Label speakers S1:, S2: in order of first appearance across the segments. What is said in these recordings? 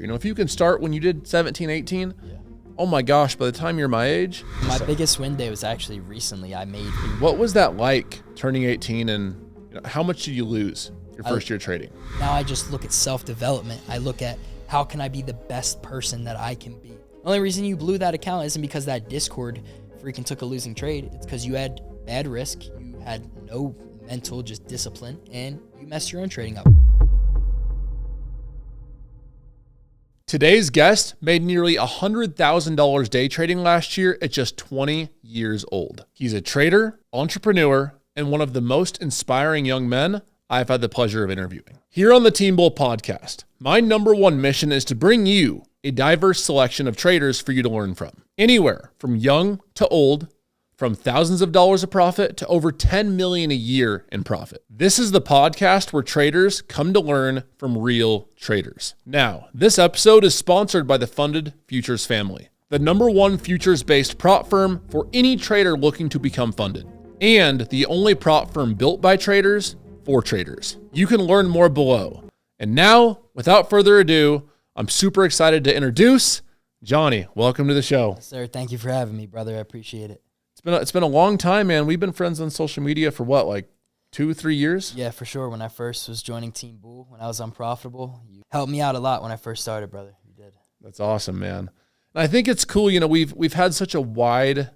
S1: You know, if you can start when you did 17, 18,
S2: Yeah.
S1: oh my gosh, by the time you're my age.
S2: My biggest win day was actually recently. I made.
S1: What was that like turning 18 and how much did you lose your first year trading?
S2: Now I just look at self-development. I look at how can I be the best person that I can be. The only reason you blew that account isn't because that Discord freaking took a losing trade. It's because you had bad risk, you had no mental just discipline, and you messed your own trading up.
S1: Today's guest made nearly $100,000 day trading last year at just 20 years old. He's a trader, entrepreneur, and one of the most inspiring young men I've had the pleasure of interviewing. Here on the Team Bull podcast, my number one mission is to bring you a diverse selection of traders for you to learn from. Anywhere from young to old, from thousands of dollars of profit to over 10 million a year in profit. This is the podcast where traders come to learn from real traders. Now, this episode is sponsored by the Funded Futures family, the number one futures-based prop firm for any trader looking to become funded, and the only prop firm built by traders for traders. You can learn more below. And now, without further ado, I'm super excited to introduce Jonny. Welcome to the show.
S2: Yes, sir, thank you for having me, brother. I appreciate it.
S1: It's been a long time, man. We've been friends on social media for what, like 2-3 years?
S2: Yeah, for sure. When I first was joining Team Bull, when I was unprofitable, you helped me out a lot when I first started, brother. You did.
S1: That's awesome, man. And I think it's cool. You know, we've had such a wide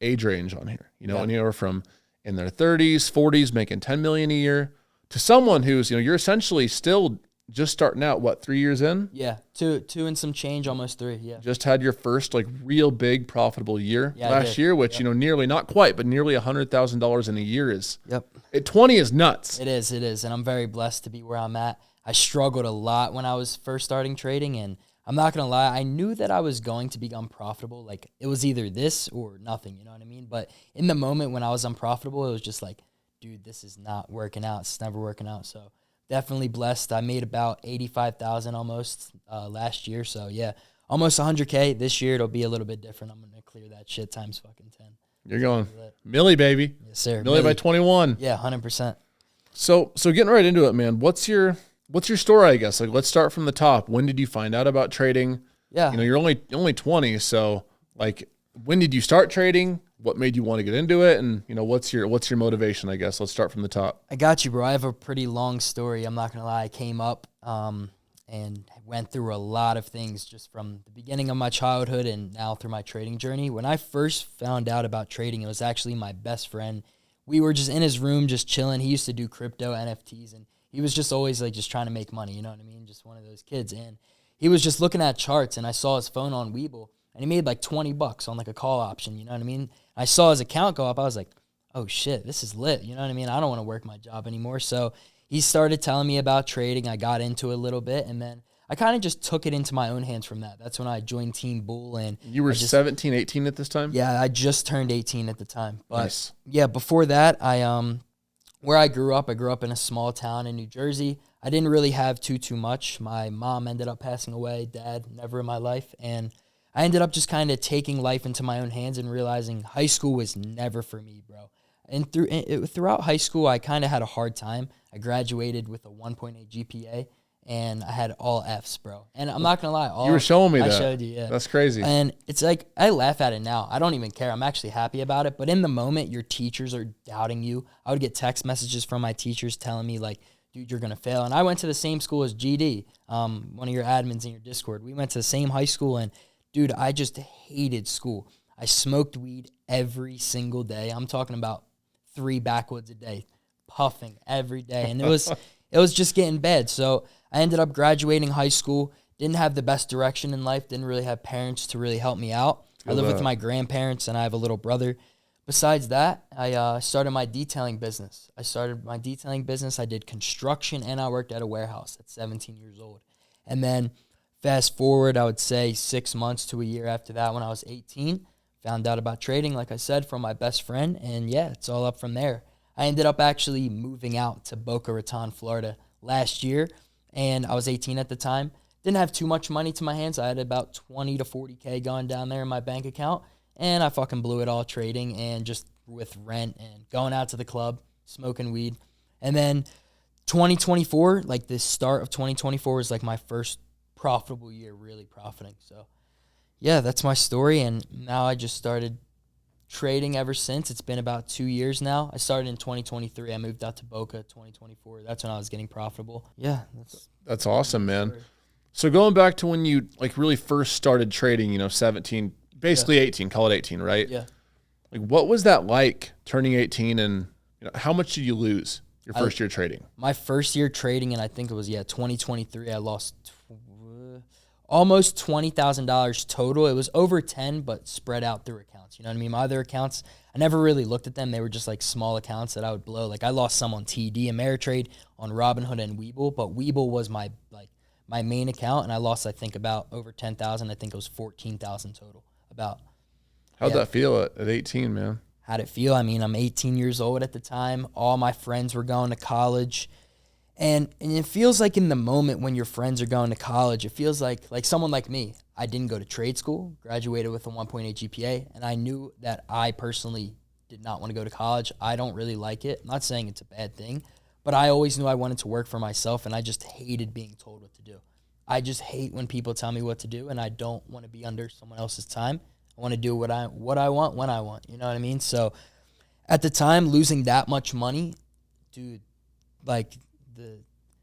S1: age range on here. You know,
S2: Yeah.
S1: anywhere from in their 30s, 40s, making 10 million a year, to someone who's, you're essentially still just starting out, what, 3 years in?
S2: Yeah, two and some change, almost 3, yeah.
S1: Just had your first, like, real big profitable year last year, which,
S2: Yep.
S1: nearly, not quite, but nearly $100,000 in a year is,
S2: Yep.
S1: at 20 is nuts.
S2: It is, and I'm very blessed to be where I'm at. I struggled a lot when I was first starting trading, and I'm not going to lie, I knew that I was going to become profitable. Like, it was either this or nothing, you know what I mean? But in the moment when I was unprofitable, it was just like, dude, this is not working out. It's never working out, so definitely blessed. I made about 85,000 almost last year. So yeah, almost 100K. This year it'll be a little bit different. I'm gonna clear that shit times fucking 10.
S1: You're going Millie, baby.
S2: Yes, sir.
S1: Millie by 21.
S2: Yeah, 100%.
S1: So getting right into it, man. What's your story? I guess, like, let's start from the top. When did you find out about trading?
S2: Yeah.
S1: You're only 20. So, like, when did you start trading? What made you want to get into it? And, what's your motivation, I guess? Let's start from the top.
S2: I got you, bro. I have a pretty long story. I'm not gonna lie. I came up and went through a lot of things just from the beginning of my childhood and now through my trading journey. When I first found out about trading, it was actually my best friend. We were just in his room just chilling. He used to do crypto, NFTs, and he was just always like just trying to make money, you know what I mean? Just one of those kids. And he was just looking at charts, and I saw his phone on Webull, and he made like $20 on like a call option, you know what I mean? I saw his account go up. I was like, oh shit, this is lit. You know what I mean? I don't want to work my job anymore. So he started telling me about trading. I got into it a little bit, and then I kind of just took it into my own hands from that. That's when I joined Team Bull. And
S1: you were 17, 18 at this time?
S2: Yeah, I just turned 18 at the time. But
S1: nice.
S2: Yeah, before that, where I grew up in a small town in New Jersey. I didn't really have too much. My mom ended up passing away, dad never in my life, and I ended up just kind of taking life into my own hands and realizing high school was never for me, bro. And throughout high school, I kind of had a hard time. I graduated with a 1.8 GPA, and I had all Fs, bro. And I'm not going to lie.
S1: You were showing me that.
S2: I showed you, yeah.
S1: That's crazy.
S2: And it's like, I laugh at it now. I don't even care. I'm actually happy about it. But in the moment, your teachers are doubting you. I would get text messages from my teachers telling me, like, dude, you're going to fail. And I went to the same school as GD, one of your admins in your Discord. We went to the same high school, and dude, I just hated school. I smoked weed every single day. I'm talking about 3 backwoods a day, puffing every day. And it was just getting bad. So I ended up graduating high school, didn't have the best direction in life, didn't really have parents to really help me out. I live with my grandparents, and I have a little brother. Besides that, I started my detailing business. I did construction, and I worked at a warehouse at 17 years old. And then fast forward, I would say 6 months to a year after that, when I was 18, found out about trading, like I said, from my best friend. And yeah, it's all up from there. I ended up actually moving out to Boca Raton, Florida last year. And I was 18 at the time. Didn't have too much money to my hands. I had about 20 to 40K gone down there in my bank account. And I fucking blew it all trading and just with rent and going out to the club, smoking weed. And then 2024, like the start of 2024 was like my first profitable year, really profiting. So yeah, that's my story. And now I just started trading ever since. It's been about 2 years now. I started in 2023. I moved out to Boca 2024. That's when I was getting profitable. Yeah.
S1: That's awesome, man. So going back to when you like really first started trading, 17, basically 18, call it 18, right?
S2: Yeah.
S1: Like what was that like turning 18 and how much did you lose your first year trading?
S2: My first year trading, and I think it was, 2023, I lost almost $20,000 total. It was over 10, but spread out through accounts. You know what I mean? My other accounts, I never really looked at them. They were just like small accounts that I would blow. Like I lost some on TD, Ameritrade, on Robinhood and Webull, but Webull was my main account, and I lost, I think, about over 10,000. I think it was 14,000 total.
S1: How'd that feel at 18, man?
S2: How'd it feel? I mean, I'm 18 years old at the time. All my friends were going to college. And it feels like in the moment when your friends are going to college, it feels like someone like me. I didn't go to trade school, graduated with a 1.8 GPA, and I knew that I personally did not want to go to college. I don't really like it. I'm not saying it's a bad thing, but I always knew I wanted to work for myself, and I just hated being told what to do. I just hate when people tell me what to do, and I don't want to be under someone else's time. I want to do what I want when I want. You know what I mean? So at the time, losing that much money, dude, like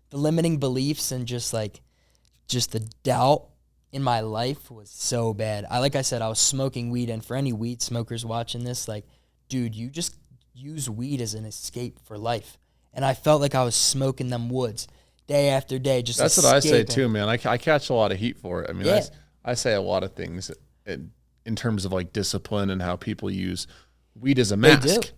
S2: the limiting beliefs and just the doubt in my life was so bad. Like I said, I was smoking weed, and for any weed smokers watching this, like, dude, you just use weed as an escape for life. And I felt like I was smoking them woods day after day, just
S1: That's
S2: escaping.
S1: what I say too, man. I catch a lot of heat for it. I mean,
S2: Yeah.
S1: I say a lot of things in terms of like discipline and how people use weed as a mask.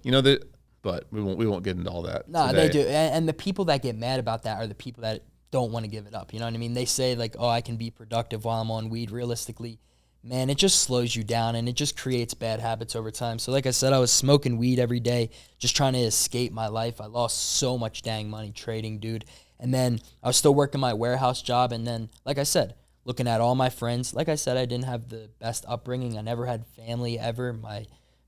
S1: But we won't get into all that.
S2: No,
S1: today.
S2: they do. And the people that get mad about that are the people that don't want to give it up. You know what I mean? They say like, oh, I can be productive while I'm on weed. Realistically, man, it just slows you down and it just creates bad habits over time. So like I said, I was smoking weed every day, just trying to escape my life. I lost so much dang money trading, dude. And then I was still working my warehouse job. And then, like I said, looking at all my friends, like I said, I didn't have the best upbringing. I never had family ever. My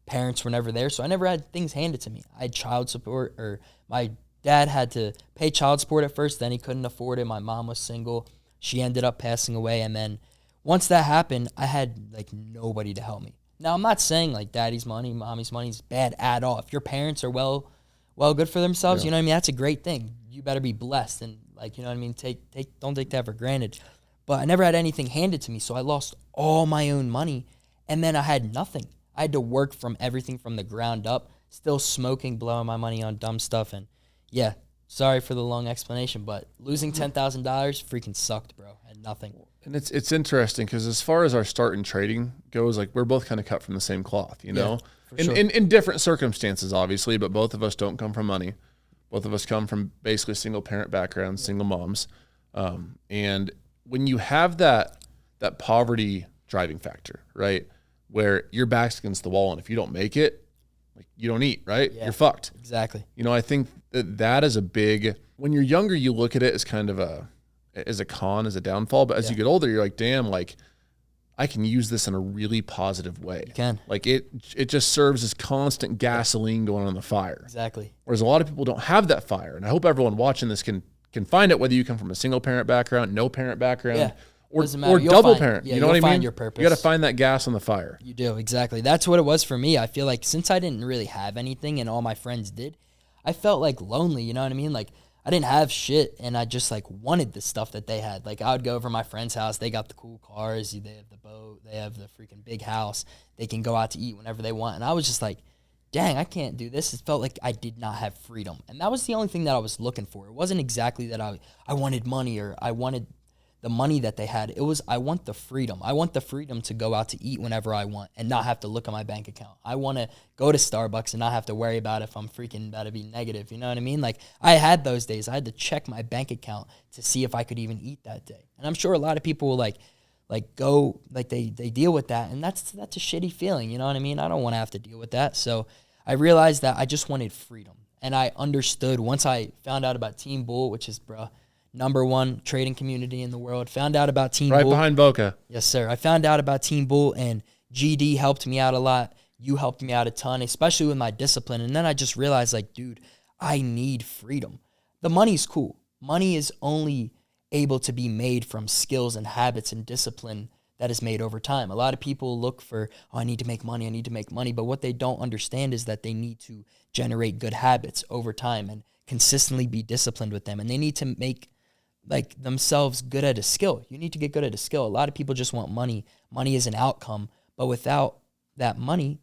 S2: parents were never there, so I never had things handed to me. I had child support, or my dad had to pay child support at first, then he couldn't afford it. My mom was single. She ended up passing away, and then once that happened, I had like nobody to help me. Now, I'm not saying like daddy's money, mommy's money is bad at all. If your parents are well good for themselves, you know what I mean? That's a great thing. You better be blessed, and like, you know what I mean? Don't take that for granted. But I never had anything handed to me, so I lost all my own money, and then I had nothing. I had to work from everything from the ground up, still smoking, blowing my money on dumb stuff. And yeah, sorry for the long explanation, but losing $10,000 freaking sucked, bro. I had nothing.
S1: And it's interesting because as far as our start in trading goes, like we're both kind of cut from the same cloth, you know, in different circumstances, obviously, but both of us don't come from money. Both of us come from basically single parent backgrounds, single moms. And when you have that poverty driving factor, right? Where your back's against the wall, and if you don't make it, like you don't eat, right?
S2: Yeah,
S1: you're fucked.
S2: Exactly.
S1: I think that is a big, when you're younger, you look at it as kind of as a con, as a downfall. But as you get older, you're like, damn, like I can use this in a really positive way.
S2: You can.
S1: Like it just serves as constant gasoline going on the fire.
S2: Exactly.
S1: Whereas a lot of people don't have that fire. And I hope everyone watching this can find it, whether you come from a single parent background, no parent background, or double parent. You know what I mean?
S2: Find your purpose.
S1: You got to find that gas on the fire.
S2: You do, exactly. That's what it was for me. I feel like since I didn't really have anything and all my friends did, I felt like lonely, you know what I mean? Like I didn't have shit, and I just like wanted the stuff that they had. Like I would go over to my friend's house. They got the cool cars. They have the boat. They have the freaking big house. They can go out to eat whenever they want. And I was just like, dang, I can't do this. It felt like I did not have freedom. And that was the only thing that I was looking for. It wasn't exactly that I wanted money, or I wanted the money that they had. It was, I want the freedom. I want the freedom to go out to eat whenever I want and not have to look at my bank account. I want to go to Starbucks and not have to worry about if I'm freaking about to be negative. You know what I mean? Like I had those days. I had to check my bank account to see if I could even eat that day. And I'm sure a lot of people will like go, like they deal with that. And that's a shitty feeling. You know what I mean? I don't want to have to deal with that. So I realized that I just wanted freedom. And I understood once I found out about Team Bull, which is, #1 trading community in the world. Found out about Team Bull.
S1: Right behind Boca.
S2: Yes, sir. I found out about Team Bull, and GD helped me out a lot. You helped me out a ton, especially with my discipline. And then I just realized, like, dude, I need freedom. The money's cool. Money is only able to be made from skills and habits and discipline that is made over time. A lot of people look for, oh, I need to make money. But what they don't understand is that they need to generate good habits over time and consistently be disciplined with them. And they need to make like themselves good at a skill. You need to get good at a skill. A lot of people just want money. Money is an outcome, but without that money,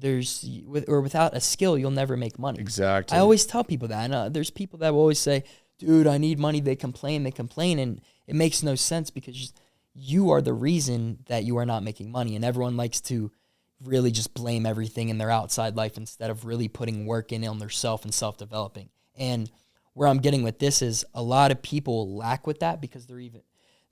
S2: without a skill, you'll never make money.
S1: Exactly.
S2: I always tell people that. And there's people that will always say, dude, I need money. They complain. And it makes no sense because you are the reason that you are not making money. And everyone likes to really just blame everything in their outside life instead of really putting work in on their self and self-developing. And where I'm getting with this is a lot of people lack with that because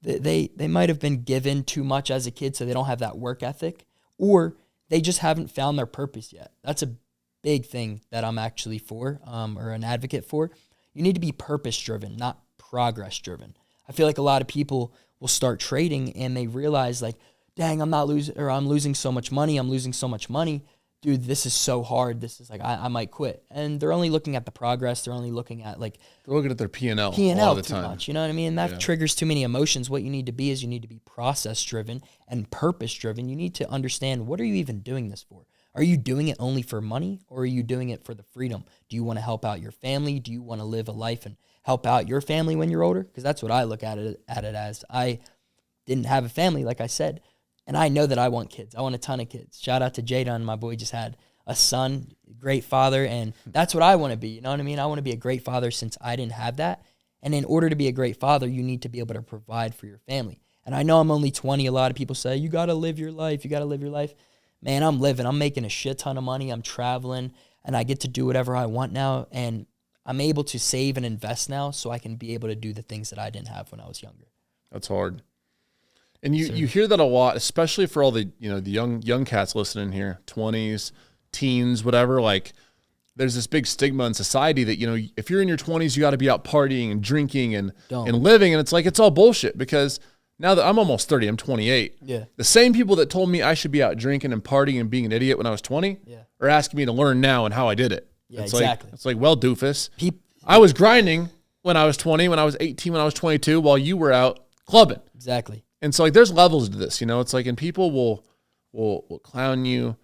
S2: they might have been given too much as a kid, so they don't have that work ethic, or they just haven't found their purpose yet. That's a big thing that I'm actually for, or an advocate for. You need to be purpose-driven, not progress-driven. I feel like a lot of people will start trading and they realize like, dang, I'm losing so much money. Dude, this is so hard. This is like, I might quit. And they're only looking at the progress. They're only looking at like...
S1: They're looking at their P&L all the
S2: too
S1: time.
S2: Much, you know what I mean? And that triggers too many emotions. What you need to be is you need to be process-driven and purpose-driven. You need to understand, what are you even doing this for? Are you doing it only for money, or are you doing it for the freedom? Do you want to help out your family? Do you want to live a life and help out your family when you're older? Because that's what I look at it as. I didn't have a family, like I said, and I know that I want kids. I want a ton of kids. Shout out to JDUN. My boy just had a son, great father, and that's what I want to be. You know what I mean? I want to be a great father since I didn't have that. And in order to be a great father, you need to be able to provide for your family. And I know I'm only 20. A lot of people say, you got to live your life. Man, I'm living. I'm making a shit ton of money. I'm traveling, and I get to do whatever I want now. And I'm able to save and invest now so I can be able to do the things that I didn't have when I was younger.
S1: That's hard. And you hear that a lot, especially for all the the young cats listening here, 20s, teens, whatever. Like, there's this big stigma in society that if you're in your 20s, you got to be out partying and drinking and living, and it's like it's all bullshit. Because now that I'm almost 30, I'm 28.
S2: Yeah.
S1: The same people that told me I should be out drinking and partying and being an idiot when I was 20 are asking me to learn now and how I did it.
S2: Yeah,
S1: it's
S2: exactly.
S1: It's like, well, doofus, I was grinding when I was 20, when I was 18, when I was 22, while you were out clubbing.
S2: Exactly.
S1: And so, like, there's levels to this, It's like, and people will clown you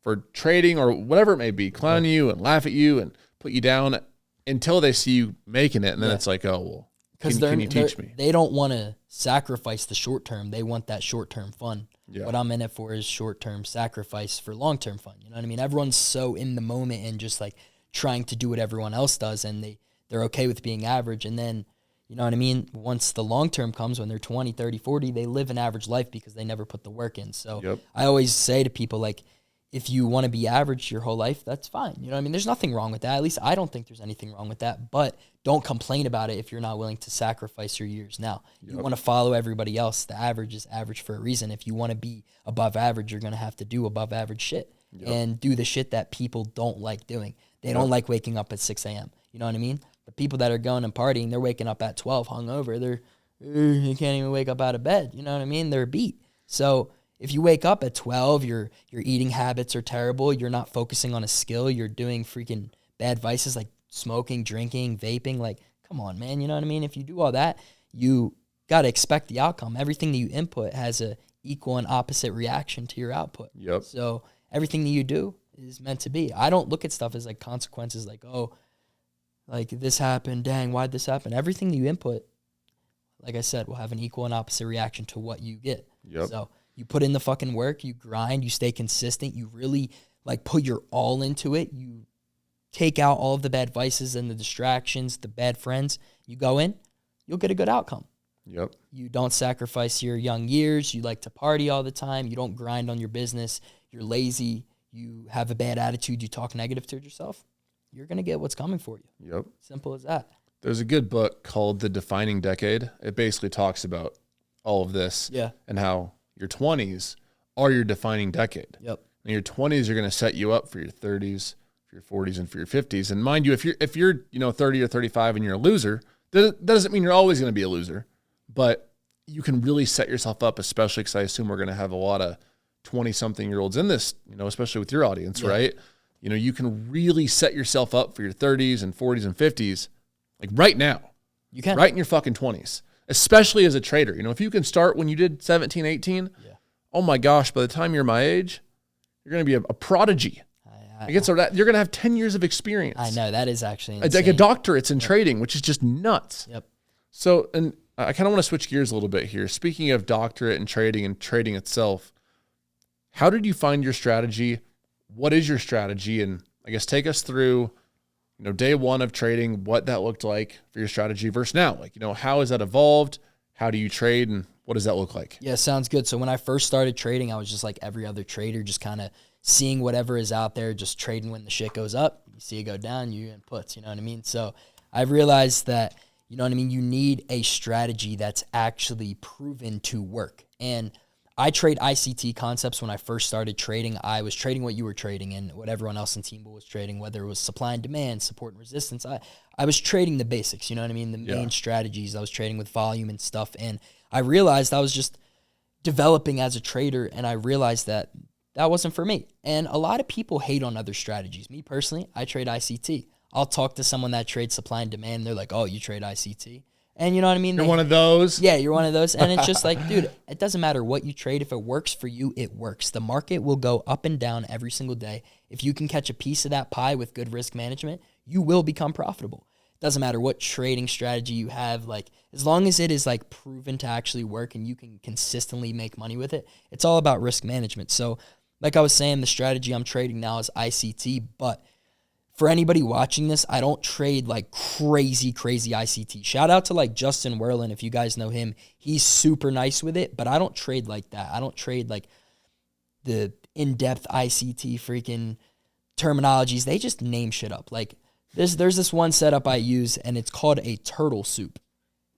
S1: for trading or whatever it may be, clown you and laugh at you and put you down until they see you making it, and then it's like, oh, well, can you teach me?
S2: They don't want to sacrifice the short term. They want that short term fun.
S1: Yeah.
S2: What I'm in it for is short term sacrifice for long term fun. You know what I mean? Everyone's so in the moment and just like trying to do what everyone else does, and they're okay with being average. And then, you know what I mean? Once the long term comes, when they're 20, 30, 40, they live an average life because they never put the work in. So I always say to people, like, if you want to be average your whole life, that's fine. You know what I mean? There's nothing wrong with that. At least I don't think there's anything wrong with that. But don't complain about it if you're not willing to sacrifice your years now. You want to follow everybody else. The average is average for a reason. If you want to be above average, you're going to have to do above average shit and do the shit that people don't like doing. They don't like waking up at 6 a.m. You know what I mean? The people that are going and partying, they're waking up at 12 hungover. You can't even wake up out of bed. You know what I mean? They're beat. So if you wake up at 12, your eating habits are terrible. You're not focusing on a skill. You're doing freaking bad vices like smoking, drinking, vaping. Like, come on, man. You know what I mean? If you do all that, you got to expect the outcome. Everything that you input has a equal and opposite reaction to your output.
S1: Yep.
S2: So everything that you do is meant to be. I don't look at stuff as like consequences, like, oh, like this happened. Dang, why'd this happen? Everything that you input, like I said, will have an equal and opposite reaction to what you get.
S1: Yep.
S2: So you put in the fucking work, you grind, you stay consistent, you really like put your all into it. You take out all of the bad vices and the distractions, the bad friends. You go in, you'll get a good outcome.
S1: Yep.
S2: You don't sacrifice your young years. You like to party all the time. You don't grind on your business. You're lazy. You have a bad attitude. You talk negative to yourself. You're going to get what's coming for you.
S1: Yep.
S2: Simple as that.
S1: There's a good book called The Defining Decade. It basically talks about all of this and how your 20s are your defining decade.
S2: Yep.
S1: And your 20s are going to set you up for your 30s, for your 40s, and for your 50s. And mind you, if you're 30 or 35 and you're a loser, that doesn't mean you're always going to be a loser. But you can really set yourself up, especially because I assume we're going to have a lot of 20-something-year-olds in this, especially with your audience, right? You can really set yourself up for your 30s and 40s and 50s, like right now.
S2: You can.
S1: Right in your fucking 20s. especially as a trader. You know, if you can start when you did 17, 18, oh my gosh, by the time you're my age, you're going to be a prodigy. You're going to have 10 years of experience.
S2: I know, that is actually insane.
S1: Like a doctorate's in trading, which is just nuts.
S2: Yep.
S1: So, and I kind of want to switch gears a little bit here. Speaking of doctorate and trading itself, how did you find your strategy? What is your strategy? And I guess take us through, you know, day one of trading, what that looked like for your strategy versus now. Like, you know, how has that evolved? How do you trade and what does that look like?
S2: Yeah, sounds good. So when I first started trading, I was just like every other trader, just kind of seeing whatever is out there, just trading when the shit goes up. You see it go down, you inputs, you know what I mean? So I realized that, you know what I mean, you need a strategy that's actually proven to work. And I trade ICT concepts. When I first started trading, I was trading what you were trading and what everyone else in Team Bull was trading, whether it was supply and demand, support and resistance. I was trading the basics, you know what I mean? The main strategies. I was trading with volume and stuff. And I realized I was just developing as a trader, and I realized that that wasn't for me. And a lot of people hate on other strategies. Me personally, I trade ICT. I'll talk to someone that trades supply and demand. They're like, oh, you trade ICT. And you know what I mean?
S1: You're one of those?
S2: Yeah, you're one of those. And it's just like, dude, it doesn't matter what you trade. If it works for you, it works. The market will go up and down every single day. If you can catch a piece of that pie with good risk management, you will become profitable. It doesn't matter what trading strategy you have. Like, as long as it is like proven to actually work and you can consistently make money with it, it's all about risk management. So like I was saying, the strategy I'm trading now is ICT, but for anybody watching this, I don't trade like crazy ICT. Shout out to like Justin Werlin, if you guys know him. He's super nice with it, but I don't trade like that. I don't trade like the in-depth ICT freaking terminologies. They just name shit up. Like there's this one setup I use, and it's called a turtle soup.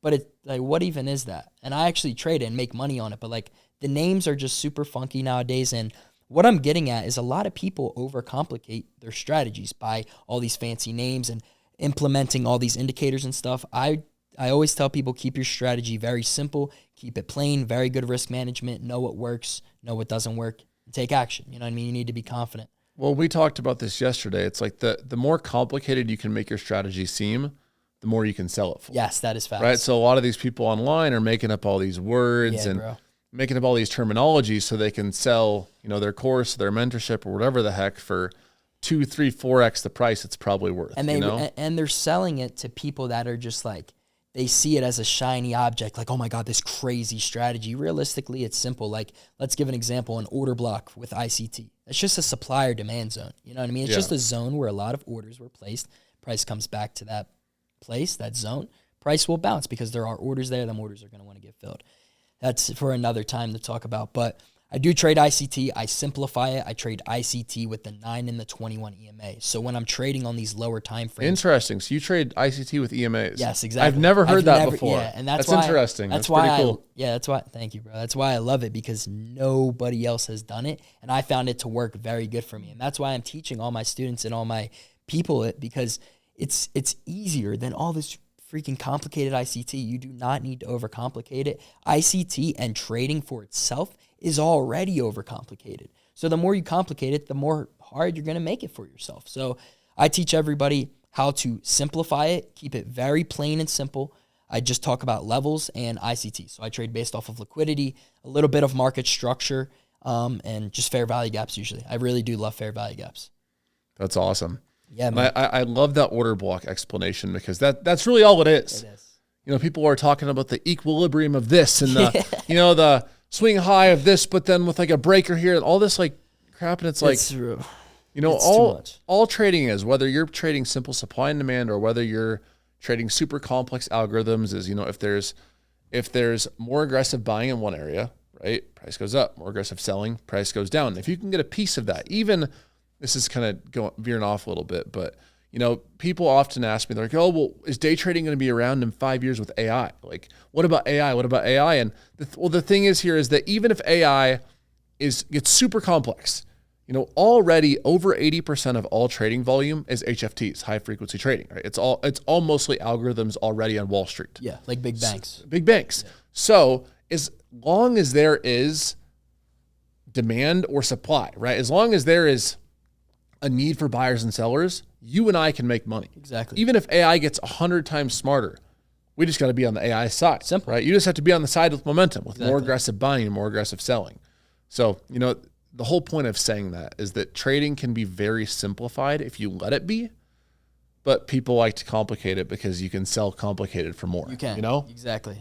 S2: But it's like, what even is that? And I actually trade it and make money on it, but like the names are just super funky nowadays. And what I'm getting at is a lot of people overcomplicate their strategies by all these fancy names and implementing all these indicators and stuff. I always tell people, keep your strategy very simple, keep it plain, very good risk management, know what works, know what doesn't work, and take action. You know what I mean? You need to be confident.
S1: Well, we talked about this yesterday. It's like the more complicated you can make your strategy seem, the more you can sell it for.
S2: Yes, that is facts.
S1: Right? So a lot of these people online are making up all these words making up all these terminologies so they can sell, you know, their course, their mentorship, or whatever the heck for 2, 3, 4x the price it's probably worth.
S2: And they're selling it to people that are just like, they see it as a shiny object, like, oh my God, this crazy strategy. Realistically, it's simple. Like, let's give an example, an order block with ICT. It's just a supply or demand zone. You know what I mean? It's just a zone where a lot of orders were placed. Price comes back to that place, that zone. Price will bounce because there are orders there. Them orders are going to want to get filled. That's for another time to talk about. But I do trade ICT. I simplify it. I trade ICT with the 9 and the 21 EMA. So when I'm trading on these lower time frames.
S1: Interesting. So you trade ICT with EMAs.
S2: Yes, exactly.
S1: I've never heard that before.
S2: Yeah, and that's
S1: why, interesting.
S2: That's
S1: why
S2: pretty
S1: cool.
S2: That's why. Thank you, bro. That's why I love it, because nobody else has done it, and I found it to work very good for me. And that's why I'm teaching all my students and all my people it, because it's easier than all this freaking complicated ICT. You do not need to overcomplicate it. ICT and trading for itself is already overcomplicated. So the more you complicate it, the more hard you're going to make it for yourself. So I teach everybody how to simplify it, keep it very plain and simple. I just talk about levels and ICT. So I trade based off of liquidity, a little bit of market structure, and just fair value gaps usually. I really do love fair value gaps.
S1: That's awesome.
S2: Yeah, man.
S1: I love that order block explanation, because that's really all it is.
S2: It is.
S1: You know, people are talking about the equilibrium of this and the, you know, the swing high of this, but then with like a breaker here and all this like crap. And it's like, you know, all trading is, whether you're trading simple supply and demand or whether you're trading super complex algorithms, is, you know, if there's more aggressive buying in one area, right, price goes up. More aggressive selling, price goes down. If you can get a piece of that, even, this is kind of veering off a little bit, but, you know, people often ask me, they're like, oh, well, is day trading going to be around in 5 years with AI? Like, what about AI? What about AI? And the thing is here is that even if AI gets super complex, you know, already over 80% of all trading volume is HFTs, high frequency trading, right? It's all mostly algorithms already on Wall Street.
S2: Yeah, like big banks.
S1: Big banks. Yeah. So as long as there is demand or supply, right? As long as there is a need for buyers and sellers, you and I can make money.
S2: Exactly.
S1: Even if AI gets 100 times smarter, We just got to be on the AI side.
S2: Simple.
S1: Right? You just have to be on the side with momentum, with more
S2: Exactly.
S1: aggressive buying and more aggressive selling. So, the whole point of saying that is that trading can be very simplified if you let it be, but people like to complicate it because you can sell complicated for more.
S2: You can. Exactly.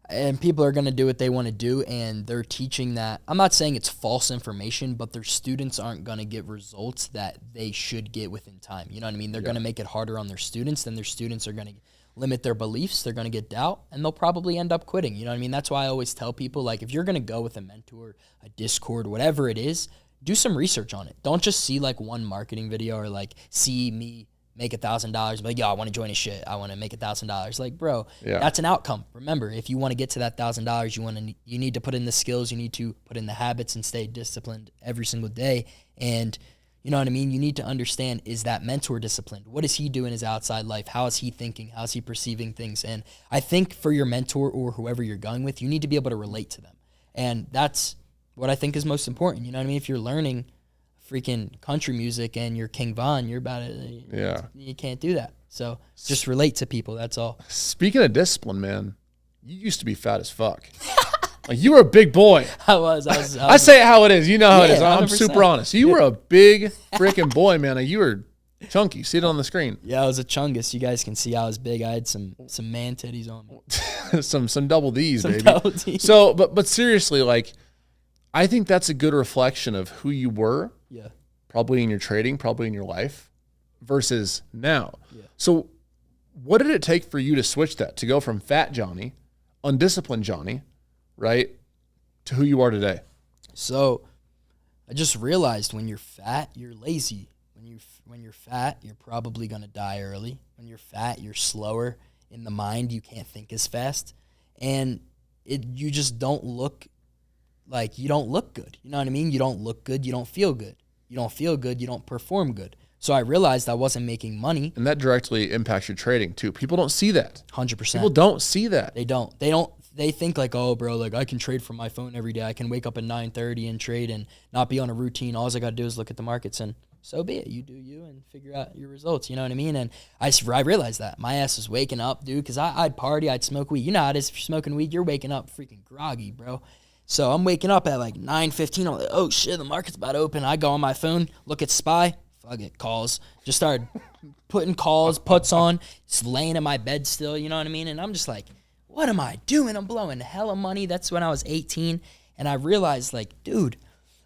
S2: And people are going to do what they want to do, and they're teaching that. I'm not saying it's false information, but their students aren't going to get results that they should get within time. You know what I mean? They're going to make it harder on their students, then their students are going to limit their beliefs. They're going to get doubt, and they'll probably end up quitting. You know what I mean? That's why I always tell people, like, if you're going to go with a mentor, a Discord, whatever it is, do some research on it. Don't just see, like, one marketing video or, like, see me make $1,000, like, yo, I want to join a shit. I want to make $1,000. Like, bro, that's an outcome. Remember, if you want to get to that $1,000, you need to put in the skills, you need to put in the habits and stay disciplined every single day. And you know what I mean? You need to understand, is that mentor disciplined? What does he do in his outside life? How is he thinking? How is he perceiving things? And I think for your mentor or whoever you're going with, you need to be able to relate to them. And that's what I think is most important. You know what I mean? If you're learning freaking country music and you're King Von, you're about it. You can't do that. So just relate to people. That's all.
S1: Speaking of discipline, man, you used to be fat as fuck. Like, you were a big boy.
S2: I was.
S1: I say it how it is. You know how it is. I'm
S2: 100%.
S1: super honest. You were a big freaking boy, man. Like, you were chunky. See it on the screen.
S2: Yeah, I was a chungus. You guys can see I was big. I had some man titties on me.
S1: some double D's, baby.
S2: Double D's.
S1: So, but seriously, like, I think that's a good reflection of who you were.
S2: Yeah.
S1: Probably in your trading, probably in your life, versus now.
S2: Yeah.
S1: So, what did it take for you to switch that, to go from fat Johnny, undisciplined Johnny, right, to who you are today?
S2: So I just realized when you're fat, you're lazy. When you're fat, you're probably going to die early. When you're fat, you're slower in the mind. You can't think as fast. And you just don't look like, you don't look good. You know what I mean? You don't look good. You don't feel good. You don't feel good. You don't perform good. So I realized I wasn't making money.
S1: And that directly impacts your trading too. People don't see that.
S2: 100%.
S1: People don't see that.
S2: They don't. They think like, oh, bro, like I can trade from my phone every day. I can wake up at 9:30 and trade and not be on a routine. All I got to do is look at the markets, and so be it. You do you and figure out your results. You know what I mean? And I realized that. My ass was waking up, dude, because I'd party, I'd smoke weed. You know how it is if you're smoking weed, you're waking up freaking groggy, bro. So I'm waking up at like 9:15. I'm like, oh, shit, the market's about to open. I go on my phone, look at SPY. Fuck it, calls. Just started putting calls, puts on, just laying in my bed still, you know what I mean? And I'm just like, what am I doing? I'm blowing hella money. That's when I was 18. And I realized, like, dude,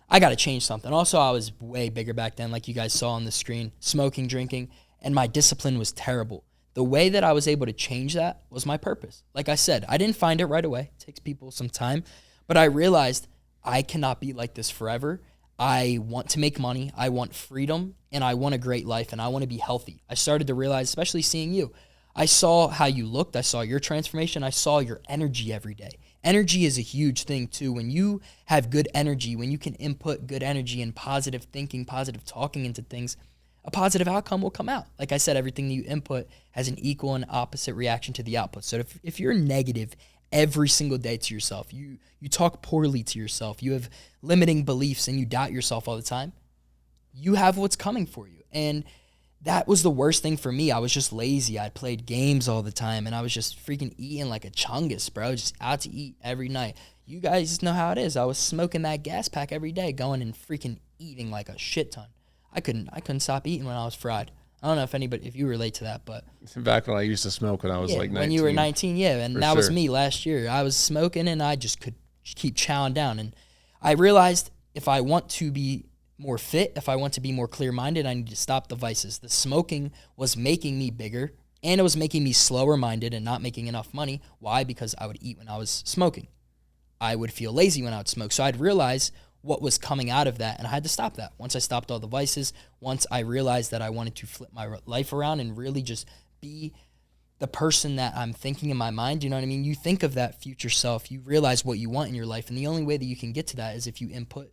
S2: I got to change something. Also, I was way bigger back then, like you guys saw on the screen, smoking, drinking, and my discipline was terrible. The way that I was able to change that was my purpose. Like I said, I didn't find it right away. It takes people some time. But I realized I cannot be like this forever. I want to make money. I want freedom, and I want a great life, and I want to be healthy. I started to realize, especially seeing you, I saw how you looked. I saw your transformation. I saw your energy every day. Energy is a huge thing too. When you have good energy, when you can input good energy and positive thinking, positive talking into things, a positive outcome will come out. Like I said, everything that you input has an equal and opposite reaction to the output. So if you're negative every single day to yourself, you talk poorly to yourself, you have limiting beliefs, and you doubt yourself all the time, you have what's coming for you. And that was the worst thing for me. I was just lazy. I played games all the time, and I was just freaking eating like a chungus, bro, just out to eat every night. You guys know how it is. I was smoking that gas pack every day, going and freaking eating like a shit ton. I couldn't stop eating when I was fried. I don't know if you relate to that, but
S1: back when I used to smoke when I was like 19.
S2: When you were 19, yeah, and that was me last year. I was smoking, and I just could keep chowing down. And I realized if I want to be more fit, if I want to be more clear-minded, I need to stop the vices. The smoking was making me bigger, and it was making me slower-minded and not making enough money. Why? Because I would eat when I was smoking. I would feel lazy when I would smoke. So I'd realize what was coming out of that, and I had to stop that. Once I stopped all the vices, once I realized that I wanted to flip my life around and really just be the person that I'm thinking in my mind, you know what I mean? You think of that future self, you realize what you want in your life, and the only way that you can get to that is if you input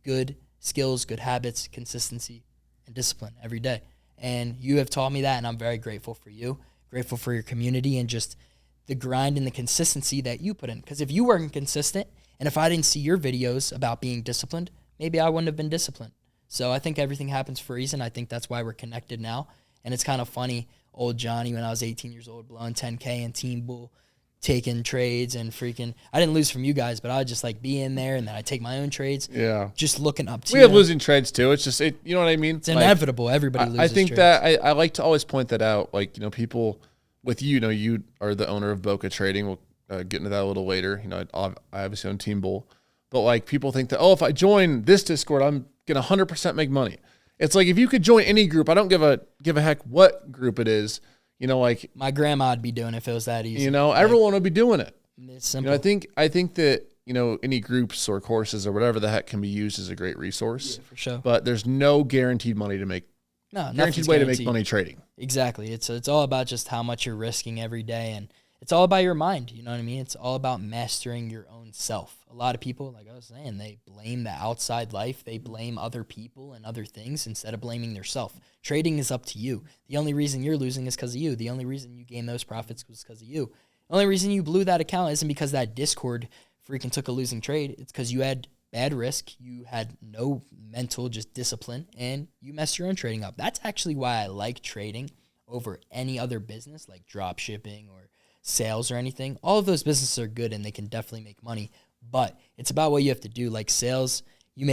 S2: good skills, good habits, consistency, and discipline every day. And you have taught me that, and I'm very grateful for you, grateful for your community, and just the grind and the consistency that you put in. Because if you weren't consistent, and if I didn't see your videos about being disciplined, maybe I wouldn't have been disciplined. So I think everything happens for a reason. I think that's why we're connected now. And it's kind of funny. old Jonny when I was 18 years old, blowing 10K in Team Bull, taking trades and freaking. I didn't lose from you guys, but I would just like be in there and then I take my own trades.
S1: Yeah.
S2: Just looking up to
S1: We have losing trades too. It's just, you know what I mean?
S2: It's inevitable. Everybody loses
S1: I think
S2: trades.
S1: that I like to always point that out. Like, people with you are the owner of Boca Trading. We'll get into that a little later. I obviously own Team Bull. But like people think that, if I join this Discord, I'm going to 100% make money. It's like if you could join any group, I don't give a heck what group it is. Like
S2: my grandma would be doing it if it was that easy.
S1: Everyone would be doing it.
S2: It's simple.
S1: I think that any groups or courses or whatever the heck can be used as a great resource.
S2: Yeah, for sure.
S1: But there's no guaranteed money to make. Guaranteed way to make money trading.
S2: Exactly. It's all about just how much you're risking every day, and it's all about your mind. You know what I mean? It's all about mastering your own self. A lot of people, like I was saying, they blame the outside life. They blame other people and other things instead of blaming themselves. Trading is up to you. The only reason you're losing is because of you. The only reason you gain those profits was because of you. The only reason you blew that account isn't because that Discord freaking took a losing trade. It's because you had bad risk. You had no mental just discipline, and you messed your own trading up. That's actually why I like trading over any other business like drop shipping or sales or anything. All of those businesses are good and they can definitely make money, but it's about what you have to do. Like sales, you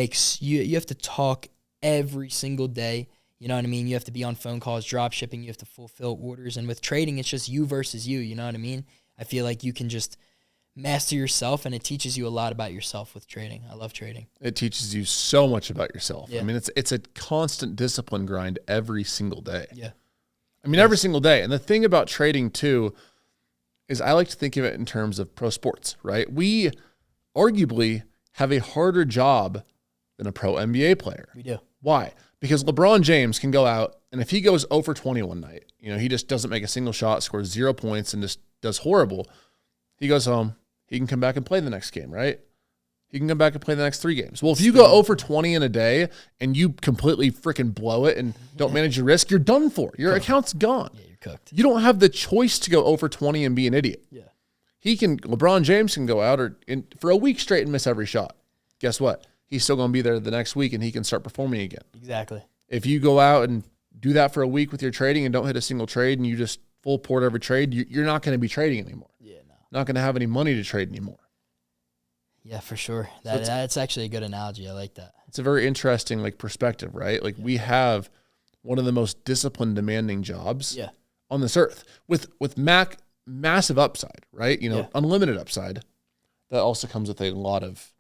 S2: have to talk every single day. You know what I mean? You have to be on phone calls. Drop shipping, you have to fulfill orders. And with trading, it's just you versus you. You know what I mean? I feel like you can just master yourself, and it teaches you a lot about yourself with trading. I love trading.
S1: It teaches you so much about yourself.
S2: Yeah.
S1: I mean, it's a constant discipline grind every single day.
S2: Yeah.
S1: I mean, every single day. And the thing about trading too is I like to think of it in terms of pro sports, right? We arguably have a harder job than a pro NBA player.
S2: We do.
S1: Why? Because LeBron James can go out, and if he goes 0 for 20 one night, he just doesn't make a single shot, scores 0 points, and just does horrible. He goes home. He can come back and play the next game, right? He can come back and play the next 3 games. Well, if you go 0 for 20 in a day and you completely freaking blow it and don't manage your risk, you're done for. Your account's gone.
S2: Yeah, you're cooked.
S1: You don't have the choice to go 0 for 20 and be an idiot.
S2: Yeah.
S1: LeBron James can go out for a week straight and miss every shot. Guess what? He's still going to be there the next week and he can start performing again.
S2: Exactly.
S1: If you go out and do that for a week with your trading and don't hit a single trade and you just full port every trade, you're not going to be trading anymore.
S2: Yeah, no.
S1: Not going to have any money to trade anymore.
S2: Yeah, for sure. That's actually a good analogy. I like that.
S1: It's a very interesting perspective, right? We have one of the most discipline demanding jobs on this earth with massive upside, right? Unlimited upside. That also comes with a lot of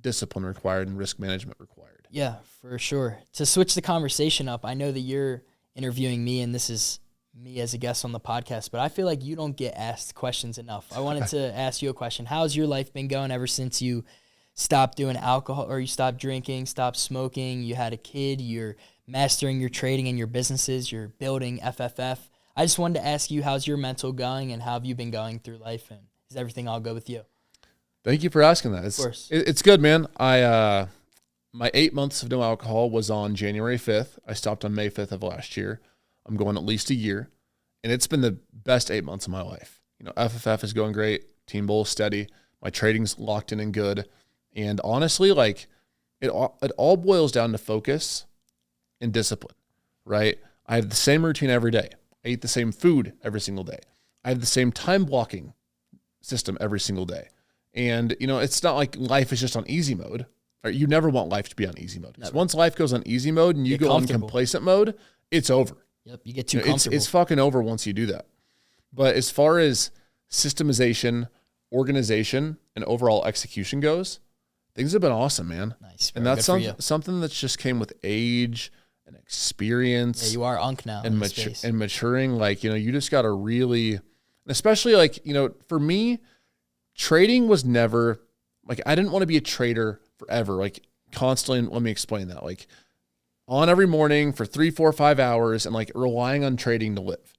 S1: discipline required and risk management required.
S2: Yeah, for sure. To switch the conversation up, I know that you're interviewing me and this is me as a guest on the podcast, but I feel like you don't get asked questions enough. I wanted to ask you a question. How's your life been going ever since you stopped doing alcohol, or you stopped drinking, stopped smoking, you had a kid, you're mastering your trading and your businesses, you're building FFF? I just wanted to ask you, how's your mental going and how have you been going through life, and is everything all good with you?
S1: Thank you for asking that.
S2: Of course.
S1: It's good, man. My 8 months of no alcohol was on January 5th. I stopped on May 5th of last year. I'm going at least a year, and it's been the best 8 months of my life. FFF is going great. Team Bull steady. My trading's locked in and good. And honestly, it all boils down to focus and discipline, right? I have the same routine every day. I eat the same food every single day. I have the same time blocking system every single day. And, it's not like life is just on easy mode. Or you never want life to be on easy mode. Once life goes on easy mode and you go on complacent mode, it's over.
S2: Yep, you get too comfortable.
S1: It's fucking over once you do that. But as far as systemization, organization, and overall execution goes, things have been awesome, man.
S2: Nice.
S1: And that's something that's just came with age and experience.
S2: Yeah, you are unk now.
S1: And maturing. You just got to really, especially for me, trading was never, I didn't want to be a trader forever, constantly. And let me explain that. On every morning for 3, 4, 5 hours and relying on trading to live.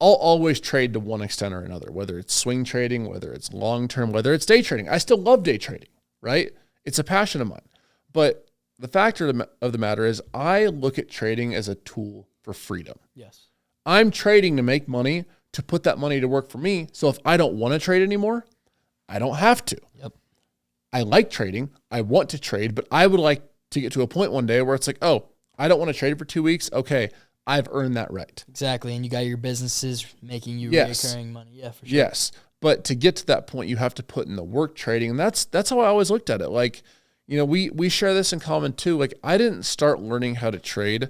S1: I'll always trade to one extent or another, whether it's swing trading, whether it's long-term, whether it's day trading. I still love day trading, right? It's a passion of mine. But the fact of the matter is I look at trading as a tool for freedom.
S2: Yes.
S1: I'm trading to make money, to put that money to work for me. So if I don't want to trade anymore, I don't have to.
S2: Yep.
S1: I like trading. I want to trade, but I would like to get to a point one day where it's oh, I don't want to trade for 2 weeks. Okay, I've earned that right.
S2: Exactly. And you got your businesses making you
S1: Yes.
S2: recurring money. Yeah, for sure.
S1: Yes. But to get to that point, you have to put in the work trading. And that's how I always looked at it. Like, you know, we share this in common too. Like, I didn't start learning how to trade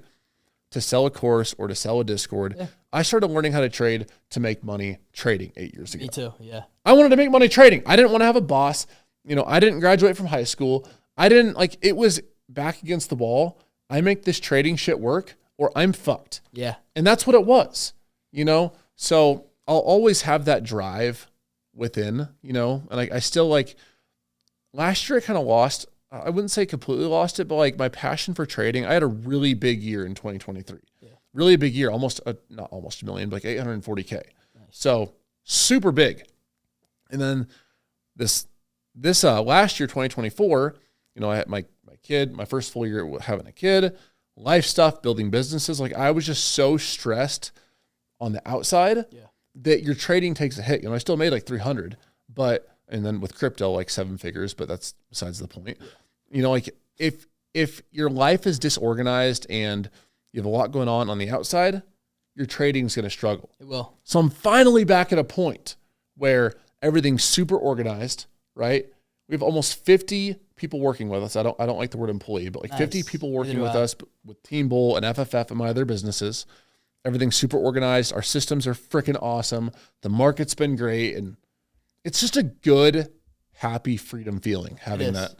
S1: to sell a course or to sell a Discord. Yeah. I started learning how to trade to make money trading 8 years ago.
S2: Me too, yeah.
S1: I wanted to make money trading. I didn't want to have a boss. You know, I didn't graduate from high school. I didn't, like, it was back against the wall. I make this trading shit work or I'm fucked.
S2: Yeah.
S1: And that's what it was, you know? So I'll always have that drive within, you know, and I still, like, last year I kind of lost, I wouldn't say completely lost it, but like my passion for trading, I had a really big year in 2023. Yeah. Really big year, not almost a million, but like 840K. Nice. So super big. And then this last year, 2024, you know, I had my kid, my first full year having a kid, life stuff, building businesses. Like, I was just so stressed on the outside that your trading takes a hit. You know, I still made like 300, and then with crypto, like 7 figures, but that's besides the point. Yeah. You know, like if your life is disorganized and you have a lot going on the outside, your trading is going to struggle.
S2: It will.
S1: So I'm finally back at a point where everything's super organized, right? We have almost 50 people working with us. I don't like the word employee, but like nice. 50 people working with us with Team Bull and FFF and my other businesses. Everything's super organized. Our systems are freaking awesome. The market's been great. And it's just a good, happy freedom feeling having that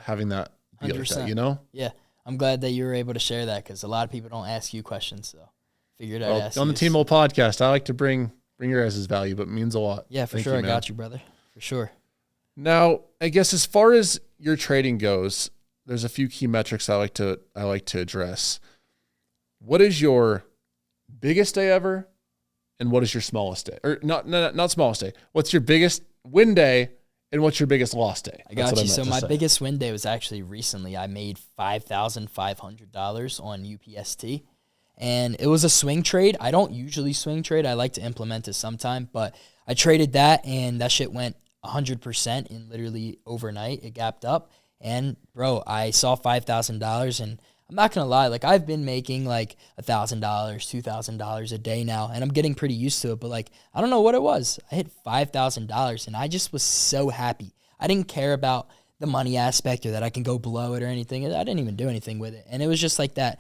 S1: be like that, you know?
S2: Yeah. I'm glad that you were able to share that because a lot of people don't ask you questions. So figured I'd ask you.
S1: On the Team Bull podcast, I like to bring your guys' value, but it means a lot.
S2: Yeah, for sure. I got you, brother. For sure.
S1: Now, I guess as far as your trading goes, there's a few key metrics I like to address. What is your biggest day ever, and what is your smallest day? Or not smallest day. What's your biggest win day, and what's your biggest loss day?
S2: I got you. So my biggest win day was actually recently. I made $5,500 on UPST, and it was a swing trade. I don't usually swing trade. I like to implement it sometime, but I traded that, and that shit went 100% in literally overnight. It gapped up, and bro, I saw $5,000, and I'm not gonna lie, like I've been making like $1,000, $2,000 a day now, and I'm getting pretty used to it. But like I don't know what it was. I hit $5,000, and I just was so happy. I didn't care about the money aspect or that I can go below it or anything. I didn't even do anything with it, and it was just like that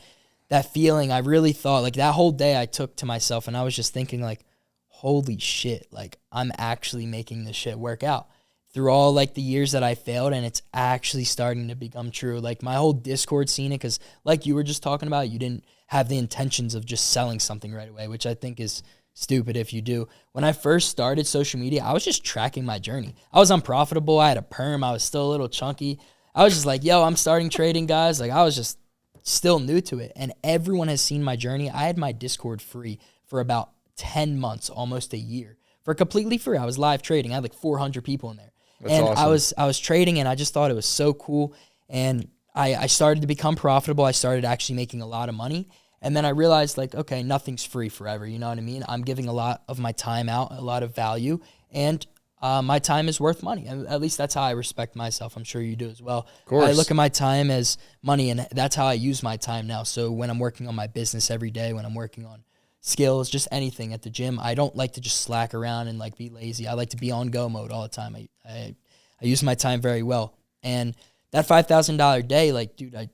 S2: feeling. I really thought like that whole day I took to myself, and I was just thinking like, holy shit, like I'm actually making this shit work out through all like the years that I failed, and it's actually starting to become true. Like my whole Discord scene, because like you were just talking about, you didn't have the intentions of just selling something right away, which I think is stupid if you do. When I first started social media, I was just tracking my journey. I was unprofitable. I had a perm. I was still a little chunky. I was just like, yo, I'm starting trading, guys. Like I was just still new to it, and everyone has seen my journey. I had my Discord free for about 10 months, almost a year, for completely free. I was live trading. I had like 400 people in there. That's and awesome. I was trading, and I just thought it was so cool. And I started to become profitable. I started actually making a lot of money. And then I realized, like, okay, nothing's free forever. You know what I mean? I'm giving a lot of my time out, a lot of value, and my time is worth money. At least that's how I respect myself. I'm sure you do as well. Of course. I look at my time as money, and that's how I use my time now. So when I'm working on my business every day, when I'm working on skills, just anything at the gym, I don't like to just slack around and like be lazy. I like to be on go mode all the time. I use my time very well. And that $5,000 day, like, dude, I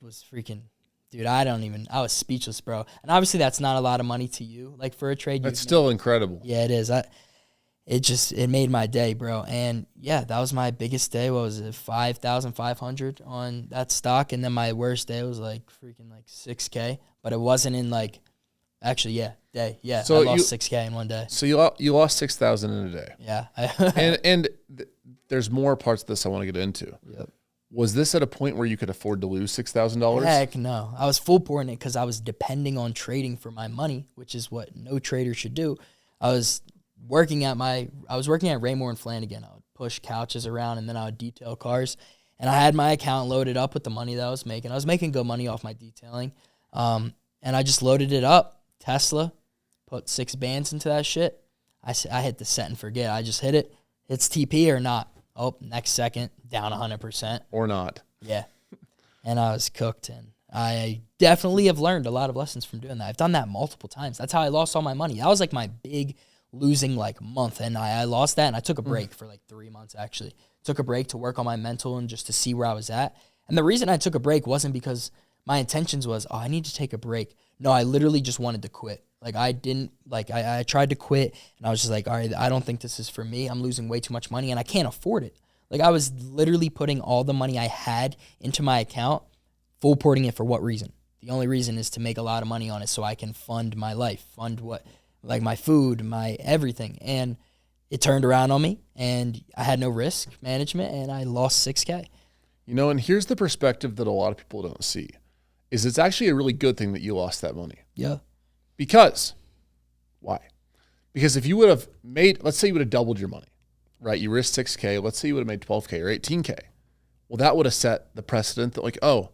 S2: was freaking, dude, I was speechless, bro. And obviously that's not a lot of money to you, like for a trade.
S1: That's still incredible.
S2: Yeah, it is. It made my day, bro. And yeah, that was my biggest day. What was it? 5,500 on that stock. And then my worst day was like freaking like 6K, but it wasn't in like, actually, day. Yeah, so I lost 6K in one day.
S1: So you lost 6,000 in a day.
S2: Yeah.
S1: and there's more parts of this I want to get into.
S2: Yep.
S1: Was this at a point where you could afford to lose $6,000?
S2: Heck no. I was full pouring it because I was depending on trading for my money, which is what no trader should do. I was working at Raymore and Flanagan. I would push couches around, and then I would detail cars. And I had my account loaded up with the money that I was making. I was making good money off my detailing. And I just loaded it up. Tesla, put 6 bands into that shit. I hit the set and forget. I just hit it. It's TP or not. Oh, next second, down 100%.
S1: Or not.
S2: Yeah. And I was cooked, and I definitely have learned a lot of lessons from doing that. I've done that multiple times. That's how I lost all my money. That was like my big losing like month, and I lost that, and I took a break for like 3 months actually. Took a break to work on my mental and just to see where I was at. And the reason I took a break wasn't because my intentions was, I need to take a break. No, I literally just wanted to quit. Like I didn't, like I tried to quit, and I was just like, all right, I don't think this is for me. I'm losing way too much money, and I can't afford it. Like I was literally putting all the money I had into my account, full porting it for what reason? The only reason is to make a lot of money on it so I can fund my life, fund what, like my food, my everything. And it turned around on me, and I had no risk management, and I lost $6K.
S1: You know, and here's the perspective that a lot of people don't see, is it's actually a really good thing that you lost that money.
S2: Yeah.
S1: Because, why? Because if you would have made, let's say you would have doubled your money, right? You risked $6K. Let's say you would have made $12K or $18K. Well, that would have set the precedent that like, oh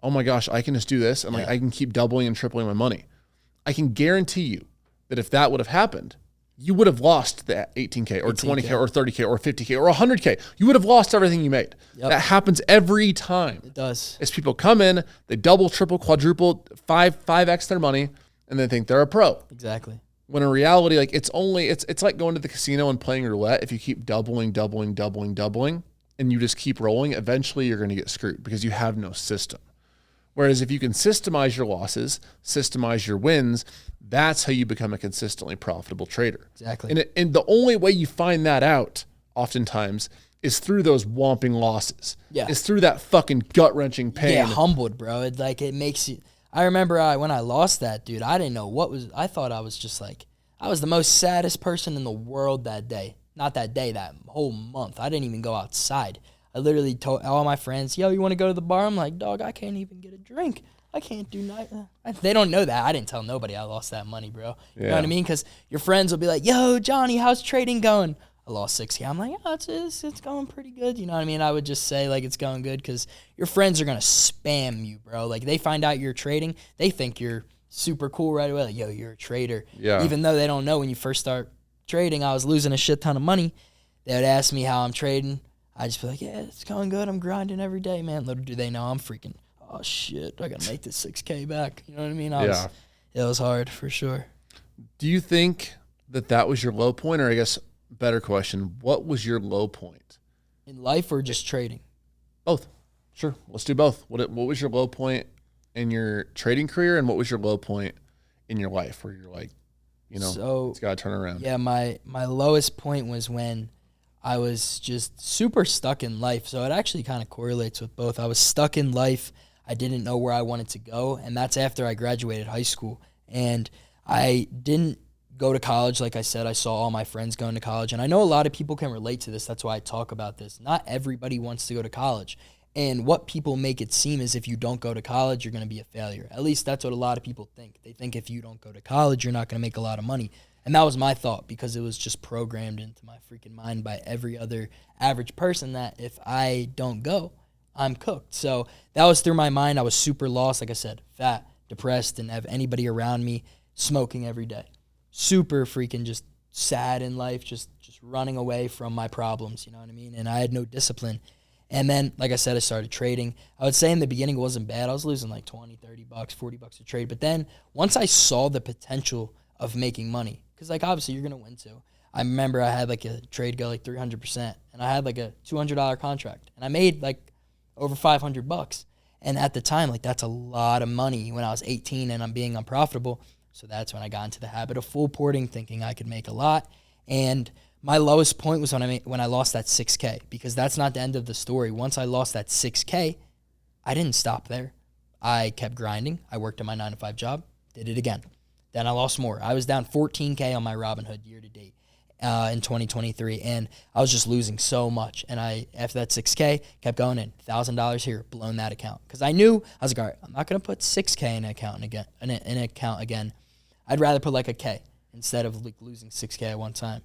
S1: my gosh, I can just do this, and like I can keep doubling and tripling my money. I can guarantee you that if that would have happened, you would have lost that 18K or 20K or 30K or 50K or 100K. You would have lost everything you made. Yep. That happens every time.
S2: It does.
S1: As people come in, they double, triple, quadruple, 5x their money, and they think they're a pro.
S2: Exactly.
S1: When in reality, like it's like going to the casino and playing roulette. If you keep doubling, and you just keep rolling, eventually you're going to get screwed because you have no system. Whereas if you can systemize your losses, systemize your wins, that's how you become a consistently profitable trader.
S2: Exactly.
S1: And the only way you find that out oftentimes is through those whomping losses.
S2: Yeah.
S1: It's through that fucking gut-wrenching pain.
S2: Yeah, humbled, bro. It makes you... I remember when I lost that, dude, I didn't know what was... I thought I was just like... I was the most saddest person in the world that day. Not that day, that whole month. I didn't even go outside. I literally told all my friends, yo, you want to go to the bar? I'm like, dog, I can't even get a drink. I can't do nothing. They don't know that. I didn't tell nobody I lost that money, bro. You know what I mean? Because your friends will be like, yo, Johnny, how's trading going? I lost $6K. I'm like, oh, it's going pretty good. You know what I mean? I would just say, like, it's going good because your friends are going to spam you, bro. Like, they find out you're trading. They think you're super cool right away. Like, yo, you're a trader.
S1: Yeah.
S2: Even though they don't know when you first start trading, I was losing a shit ton of money. They would ask me how I'm trading. I just be like, yeah, it's going good. I'm grinding every day, man. Little do they know I'm freaking, oh, shit, I got to make this $6K back. You know what I mean? It was hard for sure.
S1: Do you think that was your low point? Or I guess, better question, what was your low point?
S2: In life or just trading?
S1: Both. Sure. Let's do both. What was your low point in your trading career, and what was your low point in your life where you're like, you know, it's got to turn around?
S2: Yeah, my lowest point was when I was just super stuck in life. So it actually kind of correlates with both. I was stuck in life. I didn't know where I wanted to go. And that's after I graduated high school. And I didn't go to college. Like I said, I saw all my friends going to college. And I know a lot of people can relate to this. That's why I talk about this. Not everybody wants to go to college. And what people make it seem is if you don't go to college, you're going to be a failure. At least that's what a lot of people think. They think if you don't go to college, you're not going to make a lot of money. And that was my thought because it was just programmed into my freaking mind by every other average person that if I don't go, I'm cooked. So that was through my mind. I was super lost, like I said, fat, depressed, didn't have anybody around me, smoking every day. Super freaking just sad in life, just running away from my problems, you know what I mean? And I had no discipline. And then, like I said, I started trading. I would say in the beginning it wasn't bad. I was losing like 20, 30 bucks, 40 bucks a trade. But then once I saw the potential of making money, because like obviously you're going to win too. I remember I had like a trade go like 300%, and I had like a $200 contract, and I made like over 500 bucks. And at the time, like that's a lot of money when I was 18 and I'm being unprofitable. So that's when I got into the habit of full porting, thinking I could make a lot. And my lowest point was when I lost that $6K, because that's not the end of the story. Once I lost that $6K, I didn't stop there. I kept grinding. I worked at my 9-to-5 job, did it again. Then I lost more. I was down $14K on my Robinhood year to date in 2023, and I was just losing so much. And after that $6K, kept going in, $1,000 here, blown that account. Because I knew, I was like, all right, I'm not going to put $6K in an account again. I'd rather put like a K instead of like losing $6K at one time.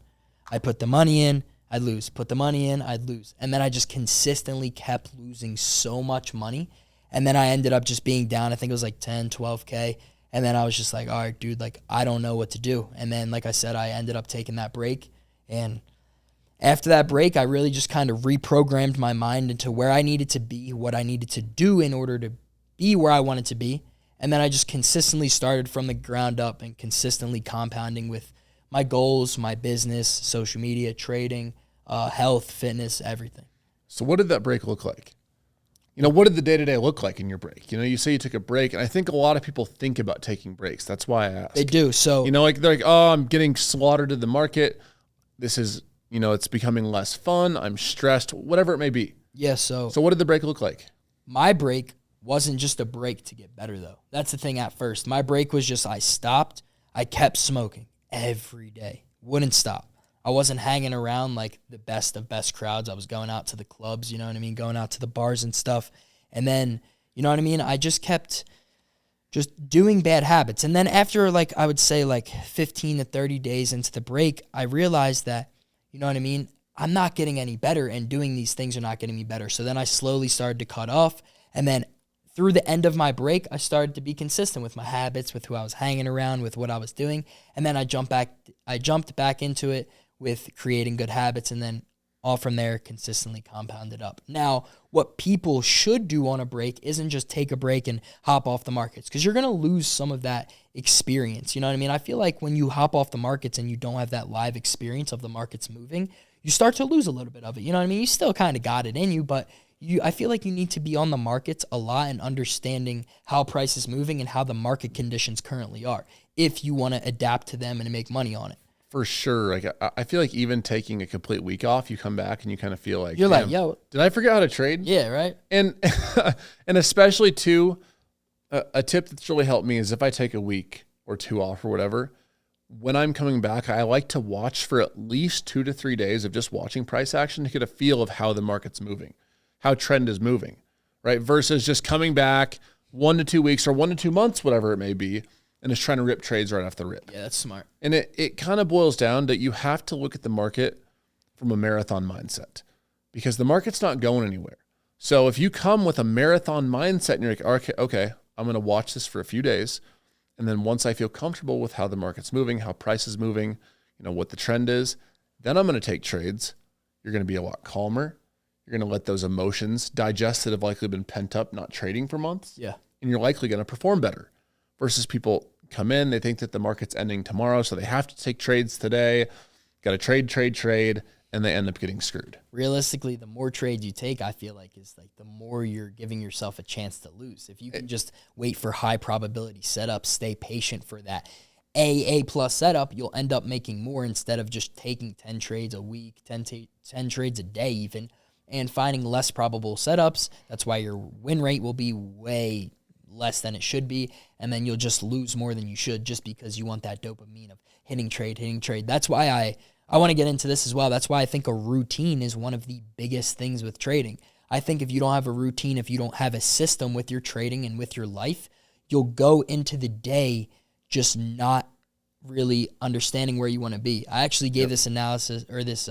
S2: I put the money in, I'd lose. Put the money in, I'd lose. And then I just consistently kept losing so much money. And then I ended up just being down, I think it was like 10, 12K. And then I was just like, all right, dude, like, I don't know what to do. And then, like I said, I ended up taking that break. And after that break, I really just kind of reprogrammed my mind into where I needed to be, what I needed to do in order to be where I wanted to be. And then I just consistently started from the ground up and consistently compounding with my goals, my business, social media, trading, health, fitness, everything.
S1: So what did that break look like? What did the day-to-day look like in your break? You say you took a break, and I think a lot of people think about taking breaks. That's why I asked.
S2: They do. So,
S1: they're like, oh, I'm getting slaughtered in the market. This is, it's becoming less fun. I'm stressed, whatever it may be.
S2: Yeah. So
S1: what did the break look like?
S2: My break wasn't just a break to get better, though. That's the thing at first. My break was just I stopped. I kept smoking every day. Wouldn't stop. I wasn't hanging around like the best of best crowds. I was going out to the clubs, going out to the bars and stuff. And then, I just kept just doing bad habits. And then after I would say 15 to 30 days into the break, I realized that, I'm not getting any better, and doing these things are not getting me better. So then I slowly started to cut off. And then through the end of my break, I started to be consistent with my habits, with who I was hanging around, with what I was doing. And then I jumped back into it with creating good habits, and then all from there consistently compounded up. Now, what people should do on a break isn't just take a break and hop off the markets, because you're going to lose some of that experience. You know what I mean? I feel like when you hop off the markets and you don't have that live experience of the markets moving, you start to lose a little bit of it. You know what I mean? You still kind of got it in you, but I feel like you need to be on the markets a lot and understanding how price is moving and how the market conditions currently are, if you want to adapt to them and make money on it.
S1: For sure. I feel like even taking a complete week off, you come back and you kind of feel like,
S2: you're like, yo,
S1: did I forget how to trade?
S2: Yeah, right.
S1: And and especially too, a tip that's really helped me is if I take a week or two off or whatever, when I'm coming back, I like to watch for at least 2 to 3 days of just watching price action to get a feel of how the market's moving, how trend is moving, right? Versus just coming back 1 to 2 weeks or 1 to 2 months, whatever it may be, and just trying to rip trades right off the rip.
S2: Yeah, that's smart.
S1: And it kind of boils down to you have to look at the market from a marathon mindset, because the market's not going anywhere. So if you come with a marathon mindset and you're like, okay, I'm going to watch this for a few days, and then once I feel comfortable with how the market's moving, how price is moving, what the trend is, then I'm going to take trades. You're going to be a lot calmer. You're going to let those emotions digest that have likely been pent up, not trading for months.
S2: Yeah.
S1: And you're likely going to perform better. Versus people come in, they think that the market's ending tomorrow, so they have to take trades today, got to trade, and they end up getting screwed.
S2: Realistically, the more trades you take, I feel like is the more you're giving yourself a chance to lose. If you can just wait for high probability setups, stay patient for that A plus setup, you'll end up making more instead of just taking 10 trades a week, 10 trades a day even, and finding less probable setups. That's why your win rate will be way less than it should be, and then you'll just lose more than you should just because you want that dopamine of hitting trade. That's why I want to get into this as well. That's why I think a routine is one of the biggest things with trading. I think if you don't have a routine, if you don't have a system with your trading and with your life, you'll go into the day just not really understanding where you want to be. I actually gave this analysis or this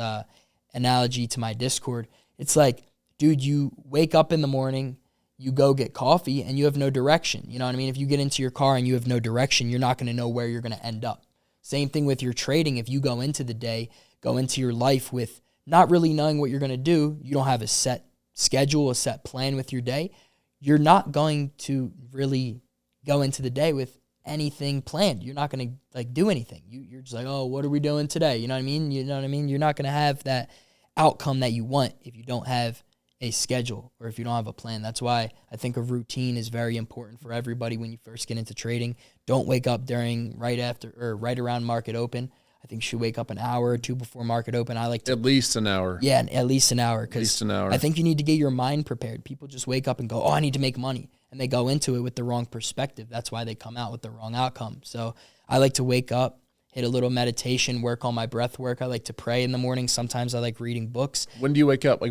S2: analogy to my Discord. It's like, dude, you wake up in the morning, you go get coffee, and you have no direction. You know what I mean? If you get into your car and you have no direction, you're not going to know where you're going to end up. Same thing with your trading. If you go into the day, go into your life with not really knowing what you're going to do, you don't have a set schedule, a set plan with your day, you're not going to really go into the day with anything planned. You're not going to do anything. You're just like, oh, what are we doing today? You know what I mean? You're not going to have that outcome that you want if you don't have a schedule or if you don't have a plan. That's why I think a routine is very important for everybody when you first get into trading. Don't wake up right after or right around market open. I think you should wake up an hour or two before market open. I like to
S1: at least an hour.
S2: Yeah, at least an hour.
S1: At least an hour.
S2: I think you need to get your mind prepared. People just wake up and go, oh, I need to make money. And they go into it with the wrong perspective. That's why they come out with the wrong outcome. So I like to wake up, hit a little meditation, work on my breath work. I like to pray in the morning. Sometimes I like reading books.
S1: When do you wake up?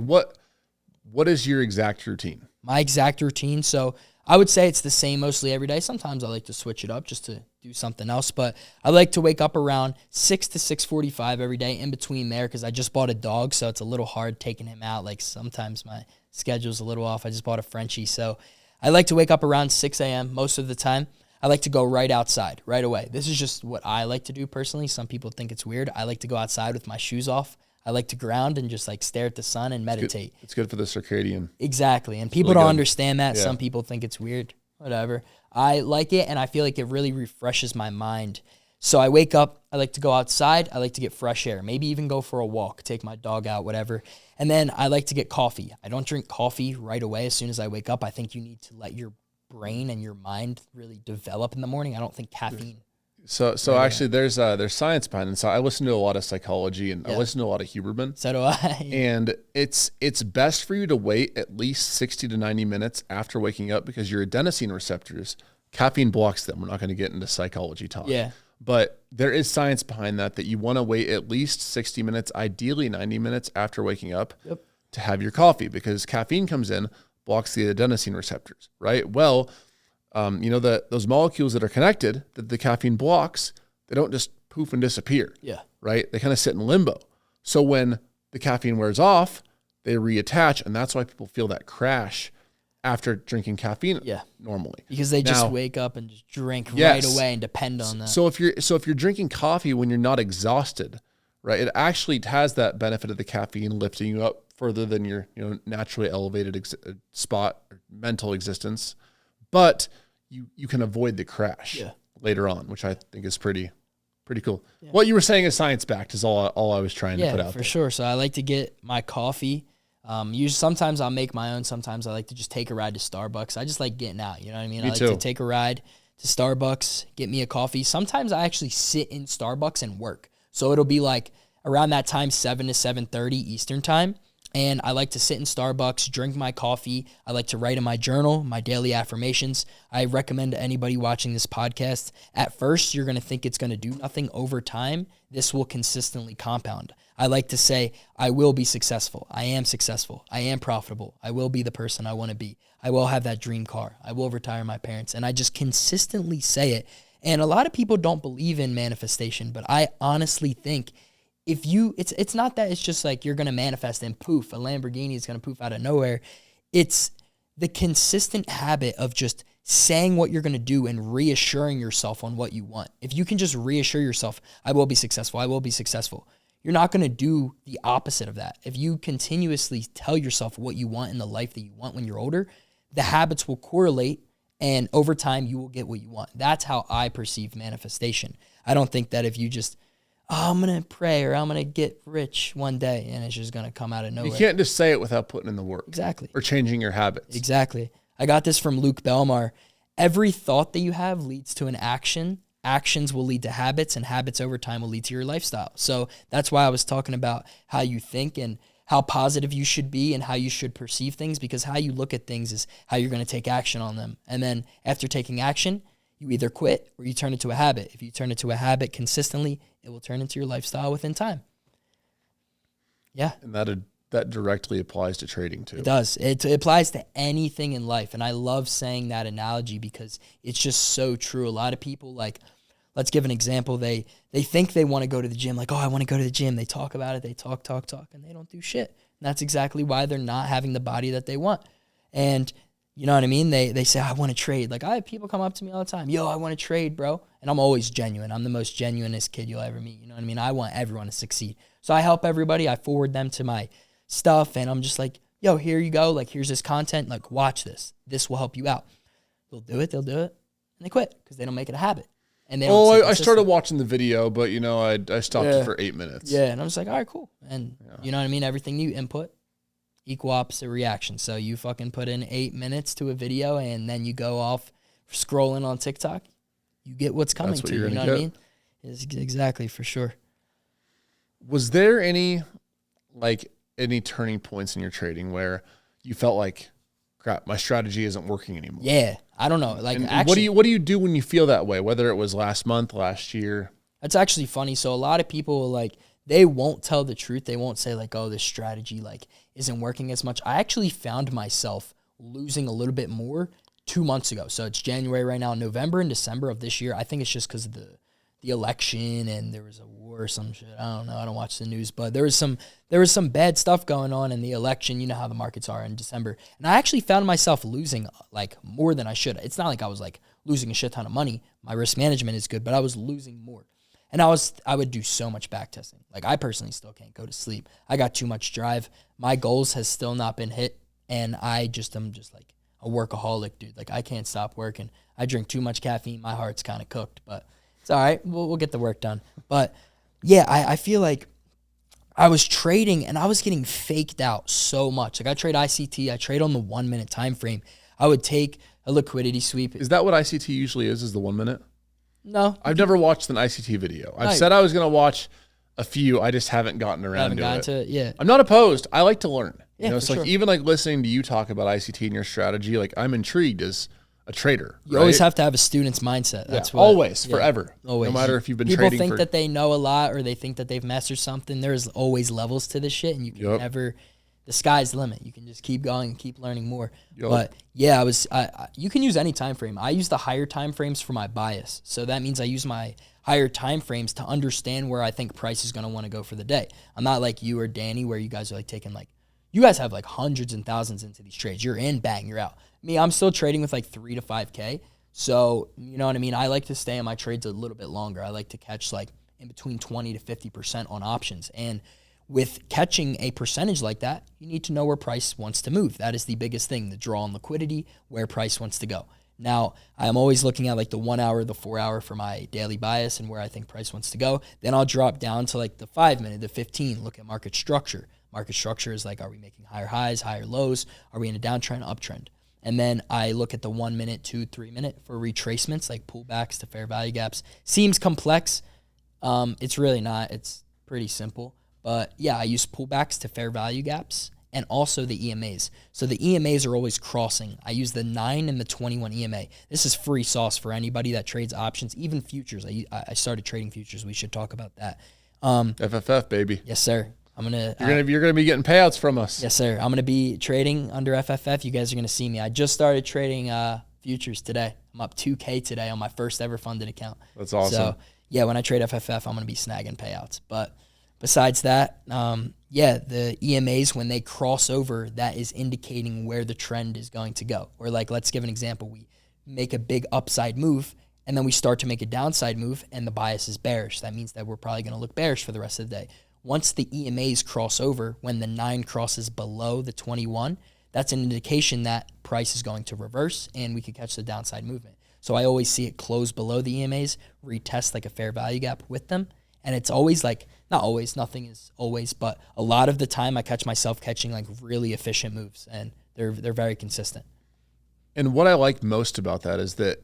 S1: What is your exact routine?
S2: My exact routine. So I would say it's the same mostly every day. Sometimes I like to switch it up just to do something else. But I like to wake up around 6 to 6:45 every day in between there because I just bought a dog. So it's a little hard taking him out. Sometimes my schedule's a little off. I just bought a Frenchie. So I like to wake up around 6 a.m. most of the time. I like to go right outside right away. This is just what I like to do personally. Some people think it's weird. I like to go outside with my shoes off. I like to ground and just stare at the sun and meditate.
S1: It's good for the circadian.
S2: Exactly. And people don't understand that. Yeah. Some people think it's weird. whatever. I like it, and I feel like it really refreshes my mind. So I wake up, I like to go outside, I like to get fresh air, maybe even go for a walk, take my dog out, whatever. And then I like to get coffee. I don't drink coffee right away as soon as I wake up. I think you need to let your brain and your mind really develop in the morning. I don't think caffeine.
S1: So actually there's science behind it. So I listen to a lot of psychology, and I listen to a lot of Huberman.
S2: So do I.
S1: And it's best for you to wait at least 60 to 90 minutes after waking up, because your adenosine receptors, caffeine blocks them. We're not going to get into psychology talk.
S2: Yeah.
S1: But there is science behind that you want to wait at least 60 minutes, ideally 90 minutes after waking up to have your coffee, because caffeine comes in, blocks the adenosine receptors, right? Well, those molecules that are connected that the caffeine blocks, they don't just poof and disappear.
S2: Yeah.
S1: Right? They kind of sit in limbo. So when the caffeine wears off, they reattach, and that's why people feel that crash after drinking caffeine normally.
S2: Because they just wake up and just drink right away and depend on that.
S1: So if you're drinking coffee when you're not exhausted, right, it actually has that benefit of the caffeine lifting you up further than your naturally elevated spot or mental existence. But you can avoid the crash later on, which I think is pretty cool. Yeah. What you were saying is science-backed is all I was trying to put out there.
S2: Yeah, for sure. So I like to get my coffee. Sometimes I'll make my own. Sometimes I like to just take a ride to Starbucks. I just like getting out. You know what I mean? I like to take a ride to Starbucks, get me a coffee. Sometimes I actually sit in Starbucks and work. So it'll be like around that time, 7 to 7:30 Eastern time. And I like to sit in Starbucks, drink my coffee. I like to write in my journal, my daily affirmations. I recommend to anybody watching this podcast, at first, you're going to think it's going to do nothing. Over time, this will consistently compound. I like to say, I will be successful. I am successful. I am profitable. I will be the person I want to be. I will have that dream car. I will retire my parents. And I just consistently say it. And a lot of people don't believe in manifestation, but I honestly think it's not that it's just like you're going to manifest and poof, a Lamborghini is going to poof out of nowhere. It's the consistent habit of just saying what you're going to do and reassuring yourself on what you want. If you can just reassure yourself, I will be successful, I will be successful, you're not going to do the opposite of that. If you continuously tell yourself what you want in the life that you want when you're older, the habits will correlate, and over time you will get what you want. That's how I perceive manifestation. I don't think that if you just, I'm going to pray or I'm going to get rich one day and it's just going to come out of nowhere.
S1: You can't just say it without putting in the work.
S2: Exactly.
S1: Or changing your habits.
S2: Exactly. I got this from Luke Belmar. Every thought that you have leads to an action. Actions will lead to habits, and habits over time will lead to your lifestyle. So that's why I was talking about how you think and how positive you should be and how you should perceive things, because how you look at things is how you're going to take action on them. And then after taking action, you either quit or you turn it to a habit. If you turn it to a habit consistently, it will turn into your lifestyle within time. Yeah.
S1: And that directly applies to trading too.
S2: It does. It applies to anything in life. And I love saying that analogy because it's just so true. A lot of people, like, let's give an example. They think they want to go to the gym. Like, oh, I want to go to the gym. They talk about it. They talk, and they don't do shit. And that's exactly why they're not having the body that they want. And you know what I mean? They say, I want to trade. Like, I have people come up to me all the time. Yo, I want to trade, bro. And I'm always genuine. I'm the most genuinest kid you'll ever meet. You know what I mean? I want everyone to succeed. So I help everybody. I forward them to my stuff. And I'm just like, yo, here you go. Like, here's this content. Like, watch this. This will help you out. They'll do it. And they quit because they don't make it a habit. And they don't
S1: I started watching the video, but, I stopped it for 8 minutes.
S2: Yeah. And I was like, all right, cool. And you know what I mean? Everything you input, equal opposite reaction. So you fucking put in 8 minutes to a video and then you go off scrolling on TikTok, you get what's coming to you. You know what I mean? Exactly, for sure.
S1: Was there any turning points in your trading where you felt like, crap, my strategy isn't working anymore?
S2: Yeah. I don't know. Like,
S1: and
S2: actually,
S1: what do you do when you feel that way? Whether it was last month, last year?
S2: That's actually funny. So a lot of people, like, they won't tell the truth. They won't say, like, oh, this strategy, like, isn't working as much. I actually found myself losing a little bit more 2 months ago. So it's January right now. November and December of this year, I think it's just because of the election and there was a war or some shit. I don't know. I don't watch the news, but there was some bad stuff going on in the election. You know how the markets are in December. And I actually found myself losing, like, more than I should. It's not like I was, like, losing a shit ton of money. My risk management is good, but I was losing more. And I would do so much back testing. Like, I personally still can't go to sleep. I got too much drive. My goals has still not been hit. And I'm just like, a workaholic, dude. Like, I can't stop working. I drink too much caffeine. My heart's kind of cooked, but it's all right. We'll get the work done. But, yeah, I feel like I was trading, and I was getting faked out so much. Like, I trade ICT. I trade on the 1 minute time frame. I would take a liquidity sweep.
S1: Is that what ICT usually is the 1 minute?
S2: No.
S1: I've never watched an ICT video. I've said I was going to watch a few. I just haven't gotten around to it.
S2: Yeah.
S1: I'm not opposed. I like to learn.
S2: Yeah,
S1: you know, so like even like listening to you talk about ICT and your strategy, like I'm intrigued as a trader.
S2: You always have to have a student's mindset. That's what.
S1: Always, forever.
S2: Always.
S1: No matter if you've been
S2: People
S1: trading
S2: think that they know a lot or they think that they've mastered something. There's always levels to this shit, and you can never. The sky's the limit. You can just keep going and keep learning more. But yeah, you can use any time frame. I use the higher time frames for my bias. So that means I use my higher time frames to understand where I think price is going to want to go for the day. I'm not like you or Danny where you guys are like taking like, you guys have like hundreds and thousands into these trades. You're in, bang, you're out. Me, I'm still trading with like 3 to 5K. So, you know what I mean? I like to stay in my trades a little bit longer. I like to catch like in between 20 to 50% on options. And with catching a percentage like that, you need to know where price wants to move. That is the biggest thing, the draw on liquidity, where price wants to go. Now, I'm always looking at like the 1 hour, the 4 hour for my daily bias and where I think price wants to go. Then I'll drop down to like the 5 minute, the 15, look at market structure. Market structure is like, are we making higher highs, higher lows? Are we in a downtrend, uptrend? And then I look at the 1 minute, 2, 3 minute for retracements, like pullbacks to fair value gaps. Seems complex. It's really not. It's pretty simple. But yeah, I use pullbacks to fair value gaps and also the EMAs. So the EMAs are always crossing. I use the 9 and the 21 EMA. This is free sauce for anybody that trades options, even futures. I started trading futures. We should talk about that.
S1: FFF, baby.
S2: Yes, sir. You're
S1: gonna be getting payouts from us.
S2: Yes, sir. I'm gonna be trading under FFF. You guys are gonna see me. I just started trading futures today. I'm up 2K today on my first ever funded account.
S1: That's awesome.
S2: So yeah, when I trade FFF, I'm gonna be snagging payouts. But besides that, yeah, the EMAs, when they cross over, that is indicating where the trend is going to go. Or like, let's give an example. We make a big upside move, and then we start to make a downside move, and the bias is bearish. That means that we're probably going to look bearish for the rest of the day. Once the EMAs cross over, when the 9 crosses below the 21, that's an indication that price is going to reverse, and we could catch the downside movement. So I always see it close below the EMAs, retest like a fair value gap with them. And it's always like, not always, nothing is always, but a lot of the time I catch myself catching like really efficient moves, and they're very consistent.
S1: And what I like most about that is that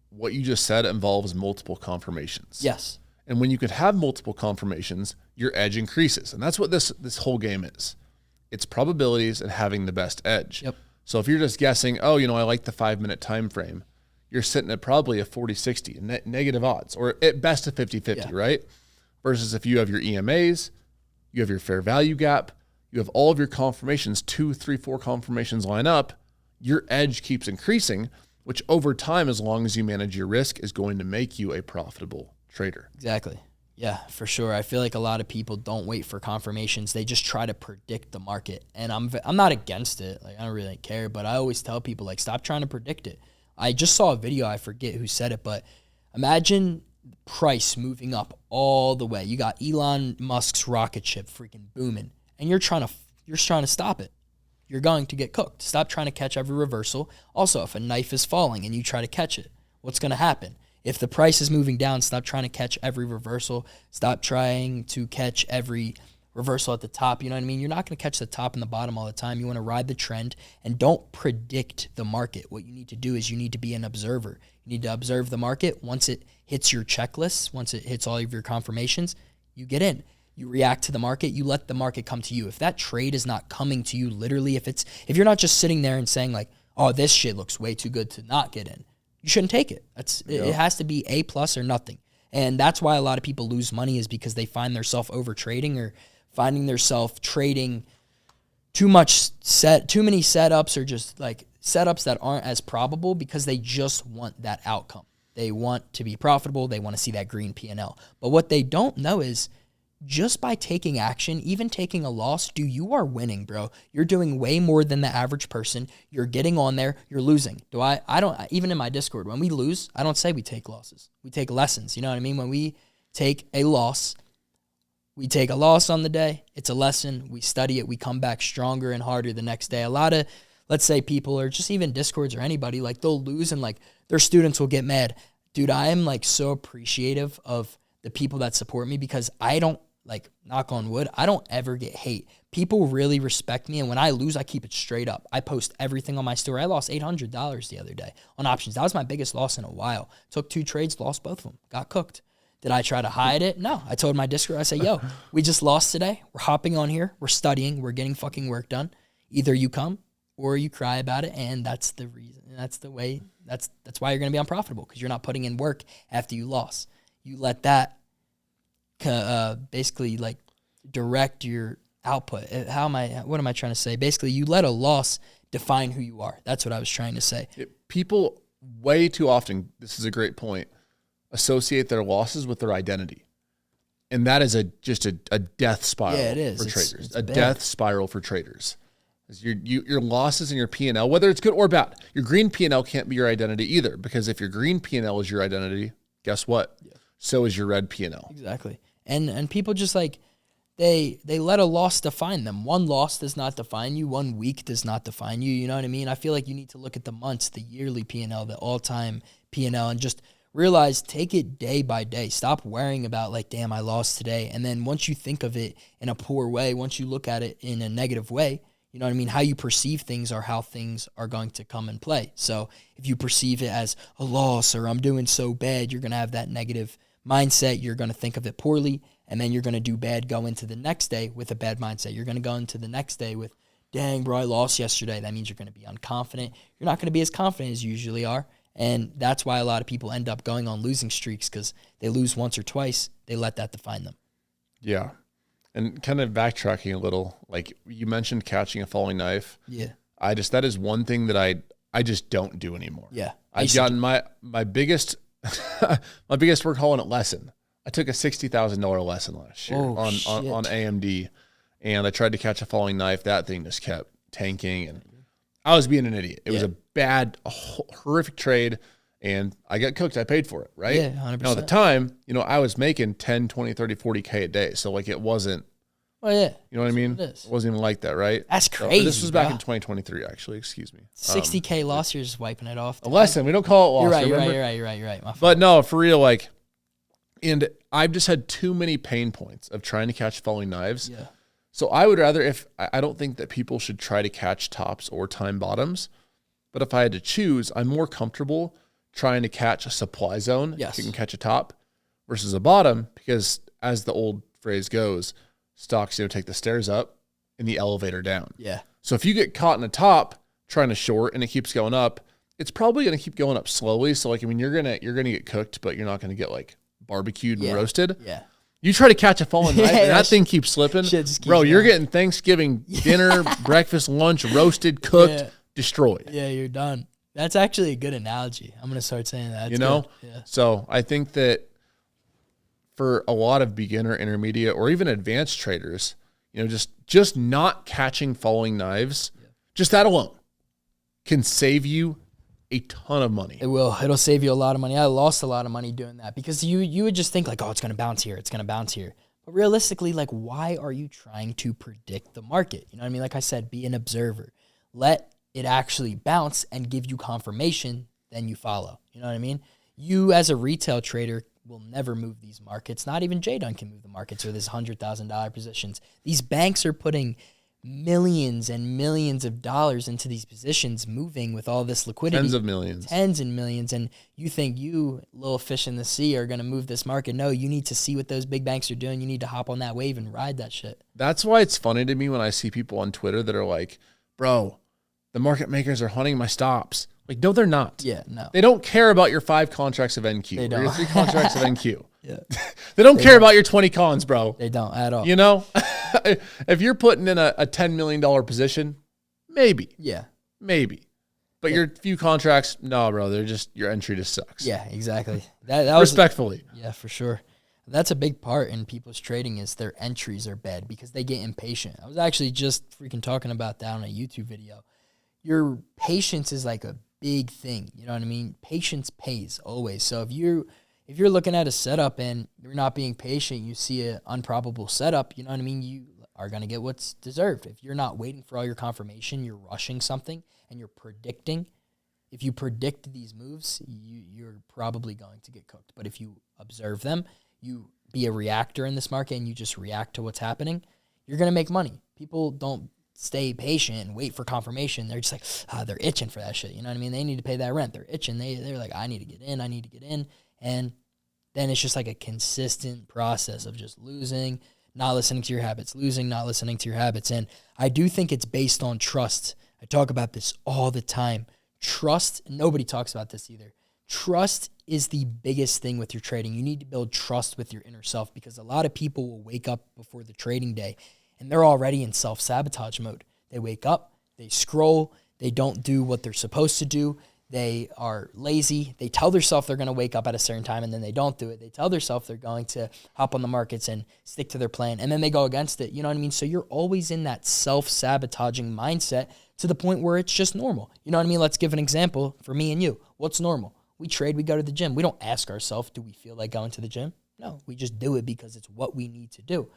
S1: what you just said involves multiple confirmations.
S2: Yes.
S1: And when you could have multiple confirmations, your edge increases. And that's what this whole game is. It's probabilities and having the best edge.
S2: Yep.
S1: So if you're just guessing, oh, I like the 5 minute time frame, you're sitting at probably a 40-60, negative odds, or at best a 50-50, right? Versus if you have your EMAs, you have your fair value gap, you have all of your confirmations, 2, 3, 4 confirmations line up, your edge keeps increasing, which over time, as long as you manage your risk, is going to make you a profitable trader.
S2: Exactly. Yeah, for sure. I feel like a lot of people don't wait for confirmations. They just try to predict the market. And I'm not against it. Like, I don't really care, but I always tell people, like, stop trying to predict it. I just saw a video, I forget who said it, but imagine price moving up all the way. You got Elon Musk's rocket ship freaking booming, and you're trying to stop it. You're going to get cooked. Stop trying to catch every reversal. Also, if a knife is falling and you try to catch it, what's going to happen? If the price is moving down, stop trying to catch every reversal. Stop trying to catch every reversal at the top. You know what I mean? You're not going to catch the top and the bottom all the time. You want to ride the trend, and don't predict the market. What you need to do is you need to be an observer. You need to observe the market. Once it hits your checklist, once it hits all of your confirmations, you get in. You react to the market. You let the market come to you. If that trade is not coming to you, literally, if you're not just sitting there and saying like, oh, this shit looks way too good to not get in, you shouldn't take it. It has to be A+ or nothing. And that's why a lot of people lose money, is because they find themselves over trading, or finding themselves trading too many setups, or just like setups that aren't as probable, because they just want that outcome. They want to be profitable. They want to see that green P&L. But what they don't know is, just by taking action, even taking a loss, you are winning, bro. You're doing way more than the average person. You're getting on there. You're losing. I don't, even in my Discord, when we lose, I don't say we take losses. We take lessons. You know what I mean? When we take a loss, we take a loss on the day. It's a lesson. We study it. We come back stronger and harder the next day. A lot of let's say people or just even Discords or anybody, like they'll lose and like their students will get mad. Dude, I am like so appreciative of the people that support me because I don't, like, knock on wood, I don't ever get hate. People really respect me, and when I lose, I keep it straight up. I post everything on my story. I lost $800 the other day on options. That was my biggest loss in a while. Took 2 trades, lost both of them, got cooked. Did I try to hide it? No. I told my Discord, I said, yo, we just lost today. We're hopping on here. We're studying. We're getting fucking work done. Either you come or you cry about it, and that's the reason. That's the way. That's why you're going to be unprofitable, because you're not putting in work after you lost. You let that basically like direct your output. What am I trying to say? Basically, you let a loss define who you are. That's what I was trying to say.
S1: People way too often, this is a great point, associate their losses with their identity. And that is just a death spiral for traders. It's a death spiral for traders. Your losses in your P&L, whether it's good or bad, your green P&L can't be your identity either, because if your green P&L is your identity, guess what? Yeah. So is your red P&L.
S2: Exactly. And people just like, they let a loss define them. One loss does not define you. 1 week does not define you. You know what I mean? I feel like you need to look at the months, the yearly P&L, the all-time P&L, and just realize, take it day by day. Stop worrying about like, damn, I lost today. And then once you think of it in a poor way, once you look at it in a negative way, you know what I mean? How you perceive things are how things are going to come and play. So if you perceive it as a loss or I'm doing so bad, you're going to have that negative mindset. You're going to think of it poorly, and then you're going to do bad, go into the next day with a bad mindset. You're going to go into the next day with, dang, bro, I lost yesterday. That means you're going to be unconfident. You're not going to be as confident as you usually are. And that's why a lot of people end up going on losing streaks, because they lose once or twice. They let that define them.
S1: Yeah. And kind of backtracking a little, like you mentioned catching a falling knife.
S2: Yeah.
S1: That is one thing that I just don't do anymore.
S2: Yeah.
S1: I've gotten my biggest my biggest work calling it lesson. I took a $60,000 lesson last year on AMD, and I tried to catch a falling knife. That thing just kept tanking, and I was being an idiot. It was a bad, horrific trade, and I got cooked. I paid for it, right?
S2: Yeah, 100%.
S1: Now, at the time, I was making 10, 20, 30, 40K a day. So, like, it wasn't,
S2: oh, yeah.
S1: You know what I mean? It wasn't even like that, right?
S2: That's crazy.
S1: So, this was back in 2023, actually. Excuse me.
S2: 60K loss, you're just wiping it off.
S1: A lesson. We don't call it loss.
S2: You're right. My fault.
S1: But no, for real, like, and I've just had too many pain points of trying to catch falling knives.
S2: Yeah.
S1: So I would rather, I don't think that people should try to catch tops or time bottoms, but if I had to choose, I'm more comfortable trying to catch a supply zone.
S2: Yes.
S1: You can catch a top versus a bottom, because as the old phrase goes, stocks, take the stairs up and the elevator down.
S2: Yeah.
S1: So if you get caught in a top trying to short and it keeps going up, it's probably going to keep going up slowly. So like, you're going to get cooked, but you're not going to get like barbecued and roasted.
S2: Yeah.
S1: You try to catch a falling knife, and that thing keeps slipping. Bro, you're getting Thanksgiving dinner, breakfast, lunch, roasted, cooked, destroyed.
S2: Yeah, you're done. That's actually a good analogy. I'm going to start saying that.
S1: That's
S2: good. Yeah.
S1: So I think that for a lot of beginner, intermediate, or even advanced traders, just not catching falling knives, just that alone can save you a ton of money.
S2: It will. It'll save you a lot of money. I lost a lot of money doing that, because you would just think like, oh, it's going to bounce here. It's going to bounce here. But realistically, like, why are you trying to predict the market? You know what I mean? Like I said, be an observer. Let it actually bounce and give you confirmation, then you follow. You know what I mean? You as a retail trader will never move these markets. Not even JDUN can move the markets or this $100,000 positions. These banks are putting millions and millions of dollars into these positions, moving with all this liquidity.
S1: Tens and millions.
S2: And you think you, little fish in the sea, are going to move this market. No, you need to see what those big banks are doing. You need to hop on that wave and ride that shit.
S1: That's why it's funny to me when I see people on Twitter that are like, bro, the market makers are hunting my stops. Like, no, they're not.
S2: Yeah, no.
S1: They don't care about your 5 contracts of NQ.
S2: They don't.
S1: Or your 3 contracts of NQ.
S2: Yeah.
S1: They don't care about your 20 cons, bro.
S2: They don't at all.
S1: If you're putting in a $10 million position, maybe.
S2: Yeah.
S1: Maybe. But your few contracts, no, bro, they're just, your entry just sucks.
S2: Yeah, exactly. That
S1: Respectfully.
S2: Yeah, for sure. That's a big part in people's trading, is their entries are bad because they get impatient. I was actually just freaking talking about that on a YouTube video. Your patience is like a big thing. You know what I mean? Patience pays always. So if you're looking at a setup and you're not being patient, you see an unprobable setup, you know what I mean? You are going to get what's deserved. If you're not waiting for all your confirmation, you're rushing something, and you're predicting, if you predict these moves, you're probably going to get cooked. But if you observe them, you be a reactor in this market and you just react to what's happening, you're going to make money. People don't stay patient and wait for confirmation. They're just like, they're itching for that shit. You know what I mean? They need to pay that rent. They're itching. They're like, I need to get in. And then it's just like a consistent process of just losing, not listening to your habits, losing, not listening to your habits. And I do think it's based on trust. I talk about this all the time. Trust, nobody talks about this either. Trust is the biggest thing with your trading. You need to build trust with your inner self, because a lot of people will wake up before the trading day and they're already in self-sabotage mode. They wake up, they scroll, they don't do what they're supposed to do. They are lazy. They tell themselves they're going to wake up at a certain time and then they don't do it. They tell themselves they're going to hop on the markets and stick to their plan, and then they go against it. You know what I mean? So you're always in that self-sabotaging mindset to the point where it's just normal. You know what I mean? Let's give an example for me and you. What's normal? We trade, we go to the gym. We don't ask ourselves, do we feel like going to the gym? No, we just do it because it's what we need to do.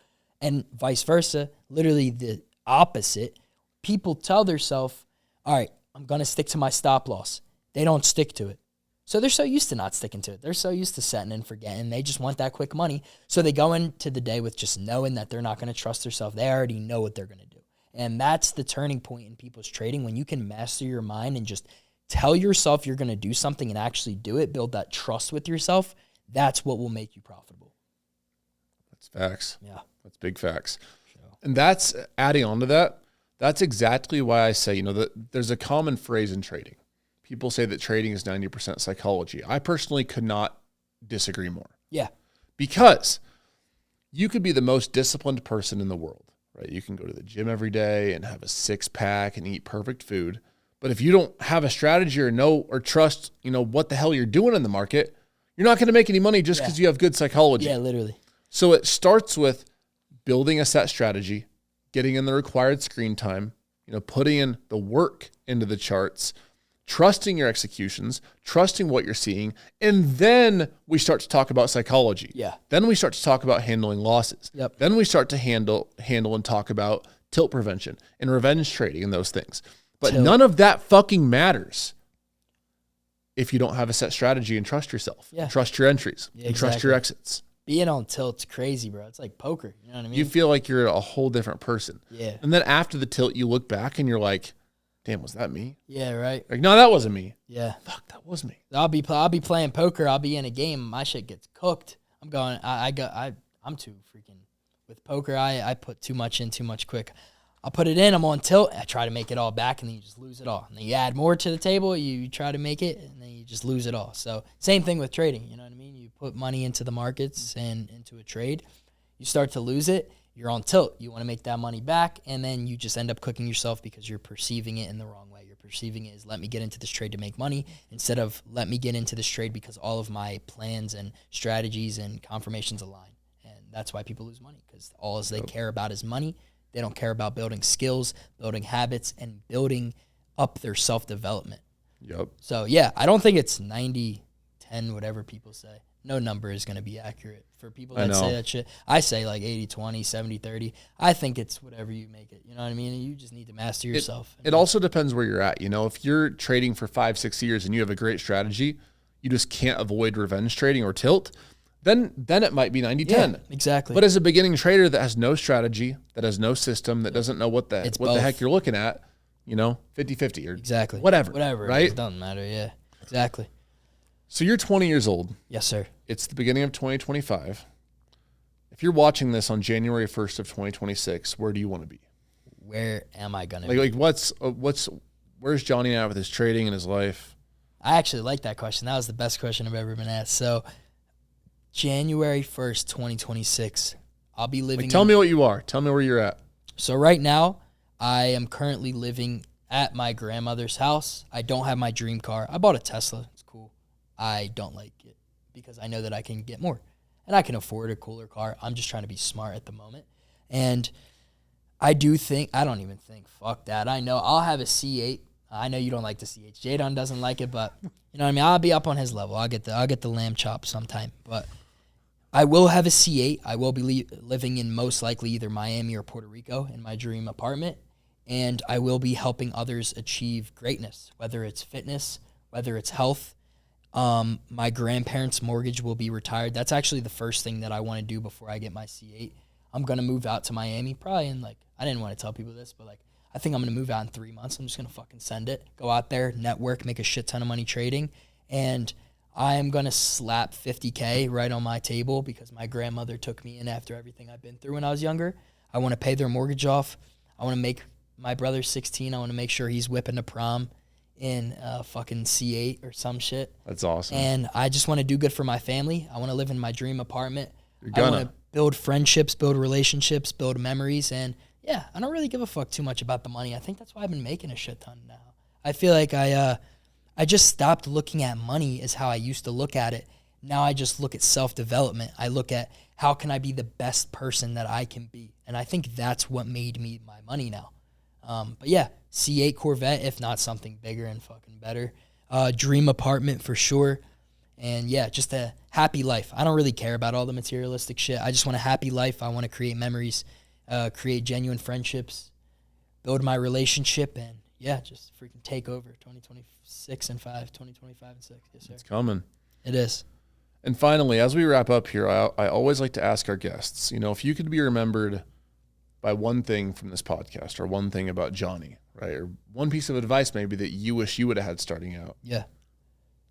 S2: And vice versa, literally the opposite. People tell themselves, all right, I'm going to stick to my stop loss. They don't stick to it. So they're so used to not sticking to it. They're so used to setting and forgetting. They just want that quick money. So they go into the day with just knowing that they're not going to trust themselves. They already know what they're going to do. And that's the turning point in people's trading. When you can master your mind and just tell yourself you're going to do something and actually do it, build that trust with yourself, that's what will make you profitable.
S1: That's facts.
S2: Yeah.
S1: That's big facts.
S2: Sure.
S1: And that's, adding on to that, that's exactly why I say, that there's a common phrase in trading. People say that trading is 90% psychology. I personally could not disagree more.
S2: Yeah.
S1: Because you could be the most disciplined person in the world, right? You can go to the gym every day and have a six-pack and eat perfect food. But if you don't have a strategy or know or trust, what the hell you're doing in the market, you're not going to make any money just because you have good psychology.
S2: Yeah, literally.
S1: So it starts with building a set strategy, getting in the required screen time, putting in the work into the charts, trusting your executions, trusting what you're seeing, and then we start to talk about psychology.
S2: Yeah.
S1: Then we start to talk about handling losses.
S2: Yep.
S1: Then we start to handle and talk about tilt prevention and revenge trading and those things. But none of that fucking matters if you don't have a set strategy and trust yourself.
S2: Yeah.
S1: Trust your entries. And trust your exits.
S2: Being on tilt's crazy, bro. It's like poker. You know what I mean?
S1: You feel like you're a whole different person.
S2: Yeah.
S1: And then after the tilt, you look back and you're like, damn, was that me?
S2: Yeah, right.
S1: Like, no, that wasn't me.
S2: Yeah.
S1: Fuck, that was me.
S2: I'll be playing poker. I'll be in a game. My shit gets cooked. I'm too freaking with poker. I put too much in too much quick. I'll put it in. I'm on tilt. I try to make it all back, and then you just lose it all. And then you add more to the table. You try to make it, and then you just lose it all. So same thing with trading. You know what I mean? You put money into the markets and into a trade. You start to lose it. You're on tilt. You want to make that money back, and then you just end up cooking yourself because you're perceiving it in the wrong way. You're perceiving it as, let me get into this trade to make money, instead of let me get into this trade because all of my plans and strategies and confirmations align. And that's why people lose money, because all they care about is money. They don't care about building skills, building habits, and building up their self-development.
S1: Yep.
S2: So, yeah, I don't think it's 90-10, whatever people say. No number is going to be accurate. For people that say that shit, I say like 80-20, 70-30. I think it's whatever you make it. You know what I mean? You just need to master yourself.
S1: It also depends where you're at. If you're trading for 5-6 years and you have a great strategy, you just can't avoid revenge trading or tilt, then it might be 90-10.
S2: Yeah, exactly.
S1: But as a beginning trader that has no strategy, that has no system, that doesn't know what the heck you're looking at, 50-50 or
S2: exactly
S1: whatever.
S2: Right? It doesn't matter. Yeah, exactly.
S1: So you're 20 years old.
S2: Yes, sir.
S1: It's the beginning of 2025. If you're watching this on January 1st of 2026, where do you want to be?
S2: Where am I going to be?
S1: Like where's Jonny at with his trading and his life?
S2: I actually like that question. That was the best question I've ever been asked. So January 1st, 2026, I'll be living.
S1: Tell me what you are. Tell me where you're at.
S2: So right now, I am currently living at my grandmother's house. I don't have my dream car. I bought a Tesla. It's cool. I don't like it because I know that I can get more. And I can afford a cooler car. I'm just trying to be smart at the moment. And I don't even think, fuck that. I know I'll have a C8. I know you don't like the C8. JDUN doesn't like it, but you know what I mean? I'll be up on his level. I'll get the lamb chop sometime. But I will have a C8. I will be living in most likely either Miami or Puerto Rico in my dream apartment. and I will be helping others achieve greatness, whether it's fitness, whether it's health. My grandparents' mortgage will be retired. That's actually the first thing that I want to do before I get my C8. I'm going to move out to Miami probably in I didn't want to tell people this, but I think I'm going to move out in 3 months. I'm just going to fucking send it, go out there, network, make a shit ton of money trading. And I am going to slap $50K right on my table because my grandmother took me in after everything I've been through when I was younger. I want to pay their mortgage off. I want to make my brother 16. I want to make sure he's whipping to prom in fucking C8 or some shit.
S1: That's awesome.
S2: And I just want to do good for my family. I want to live in my dream apartment.
S1: I
S2: want to build friendships, build relationships, build memories. And yeah, I don't really give a fuck too much about the money. I think that's why I've been making a shit ton now. I feel like I just stopped looking at money as how I used to look at it. Now I just look at self-development. I look at how can I be the best person that I can be. And I think that's what made me my money now. But yeah, C8 Corvette, if not something bigger and fucking better. Dream apartment for sure. And yeah, just a happy life. I don't really care about all the materialistic shit. I just want a happy life. I want to create memories, create genuine friendships, build my relationship, and yeah, just freaking take over 2026 and 5, 2025 and 6. Yes, sir.
S1: It's coming.
S2: It is.
S1: And finally, as we wrap up here, I always like to ask our guests, if you could be remembered by one thing from this podcast or one thing about Jonny, right? Or one piece of advice maybe that you wish you would have had starting out.
S2: Yeah.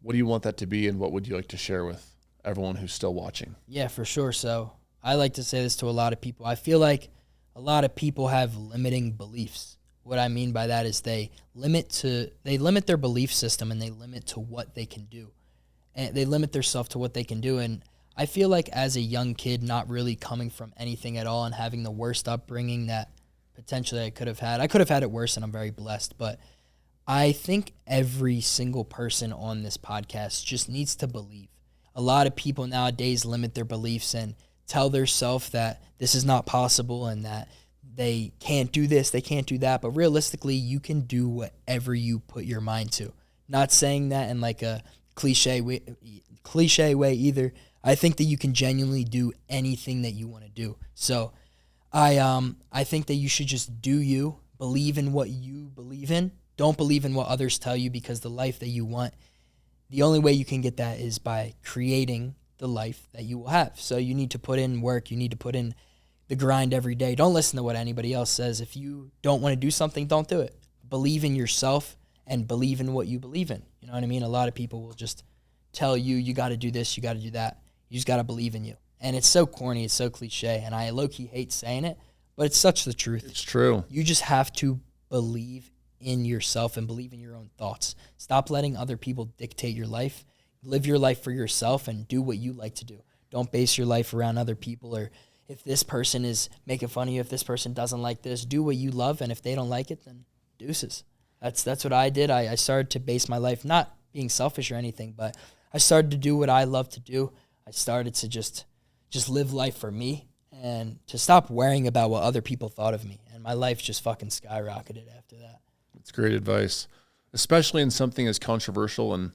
S1: What do you want that to be, and what would you like to share with everyone who's still watching?
S2: Yeah, for sure. So I like to say this to a lot of people. I feel like a lot of people have limiting beliefs. What I mean by that is they limit their belief system, and they limit to what they can do. And they limit themselves to what they can do. And I feel like as a young kid, not really coming from anything at all and having the worst upbringing that potentially I could have had it worse, and I'm very blessed. But I think every single person on this podcast just needs to believe. A lot of people nowadays limit their beliefs and tell themselves that this is not possible and that they can't do this, they can't do that. But realistically, you can do whatever you put your mind to. Not saying that in like a cliche way either. I think that you can genuinely do anything that you want to do. So I think that you should just do you, believe in what you believe in. Don't believe in what others tell you, because the life that you want, the only way you can get that is by creating the life that you will have. So you need to put in work. You need to put in the grind every day. Don't listen to what anybody else says. If you don't want to do something, don't do it. Believe in yourself and believe in what you believe in. You know what I mean? A lot of people will just tell you, you got to do this, you got to do that. You just got to believe in you. And it's so corny, it's so cliche, and I low-key hate saying it, but it's such the truth.
S1: It's true.
S2: You just have to believe in yourself and believe in your own thoughts. Stop letting other people dictate your life. Live your life for yourself and do what you like to do. Don't base your life around other people, or if this person is making fun of you, if this person doesn't like this, do what you love, and if they don't like it, then deuces. That's what I did. I started to base my life, not being selfish or anything, but I started to do what I love to do. I started to just live life for me and to stop worrying about what other people thought of me. And my life just fucking skyrocketed after that.
S1: That's great advice, especially in something as controversial and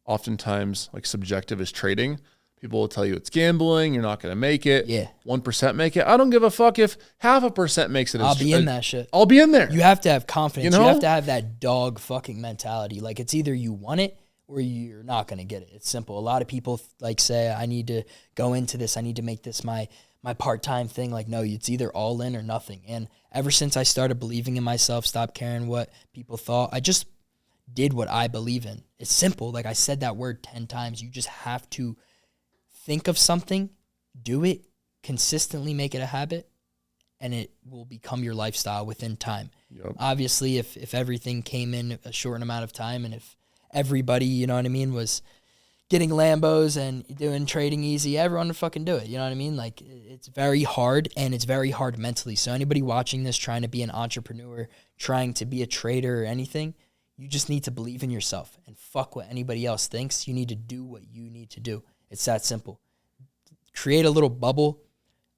S1: oftentimes like subjective as trading. People will tell you it's gambling, you're not going to make it.
S2: Yeah.
S1: 1% make it. I don't give a fuck if 0.5% makes it.
S2: I'll be in that shit.
S1: I'll be in there.
S2: You have to have confidence. You have to have that dog fucking mentality. Like, it's either you want it or you're not going to get it. It's simple. A lot of people say, I need to go into this. I need to make this my part-time thing. Like, no, it's either all in or nothing. And ever since I started believing in myself, stopped caring what people thought, I just did what I believe in. It's simple. Like, I said that word 10 times. You just have to think of something, do it, consistently make it a habit, and it will become your lifestyle within time.
S1: Yep.
S2: Obviously, if everything came in a short amount of time, and if everybody, you know what I mean, was getting Lambos and doing trading easy, everyone would fucking do it. You know what I mean? Like, it's very hard, and it's very hard mentally. So anybody watching this, trying to be an entrepreneur, trying to be a trader or anything, you just need to believe in yourself and fuck what anybody else thinks. You need to do what you need to do. It's that simple. Create a little bubble,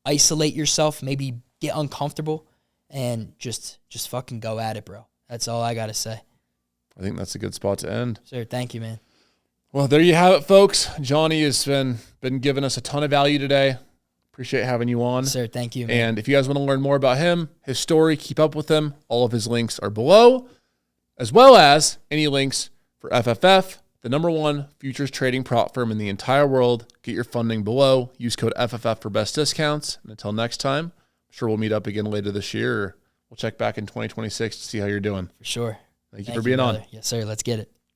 S2: isolate yourself, maybe get uncomfortable, and just fucking go at it, bro. That's all I got to say.
S1: I think that's a good spot to end.
S2: Sir, thank you, man.
S1: Well, there you have it, folks. Jonny has been giving us a ton of value today. Appreciate having you on.
S2: Sir, thank you, man.
S1: And if you guys want to learn more about him, his story, keep up with him. All of his links are below, as well as any links for FFF, the #1 futures trading prop firm in the entire world. Get your funding below. Use code FFF for best discounts. And until next time, I'm sure we'll meet up again later this year. Or we'll check back in 2026 to see how you're doing.
S2: For sure.
S1: Thank you for being on.
S2: Yes, sir. Let's get it.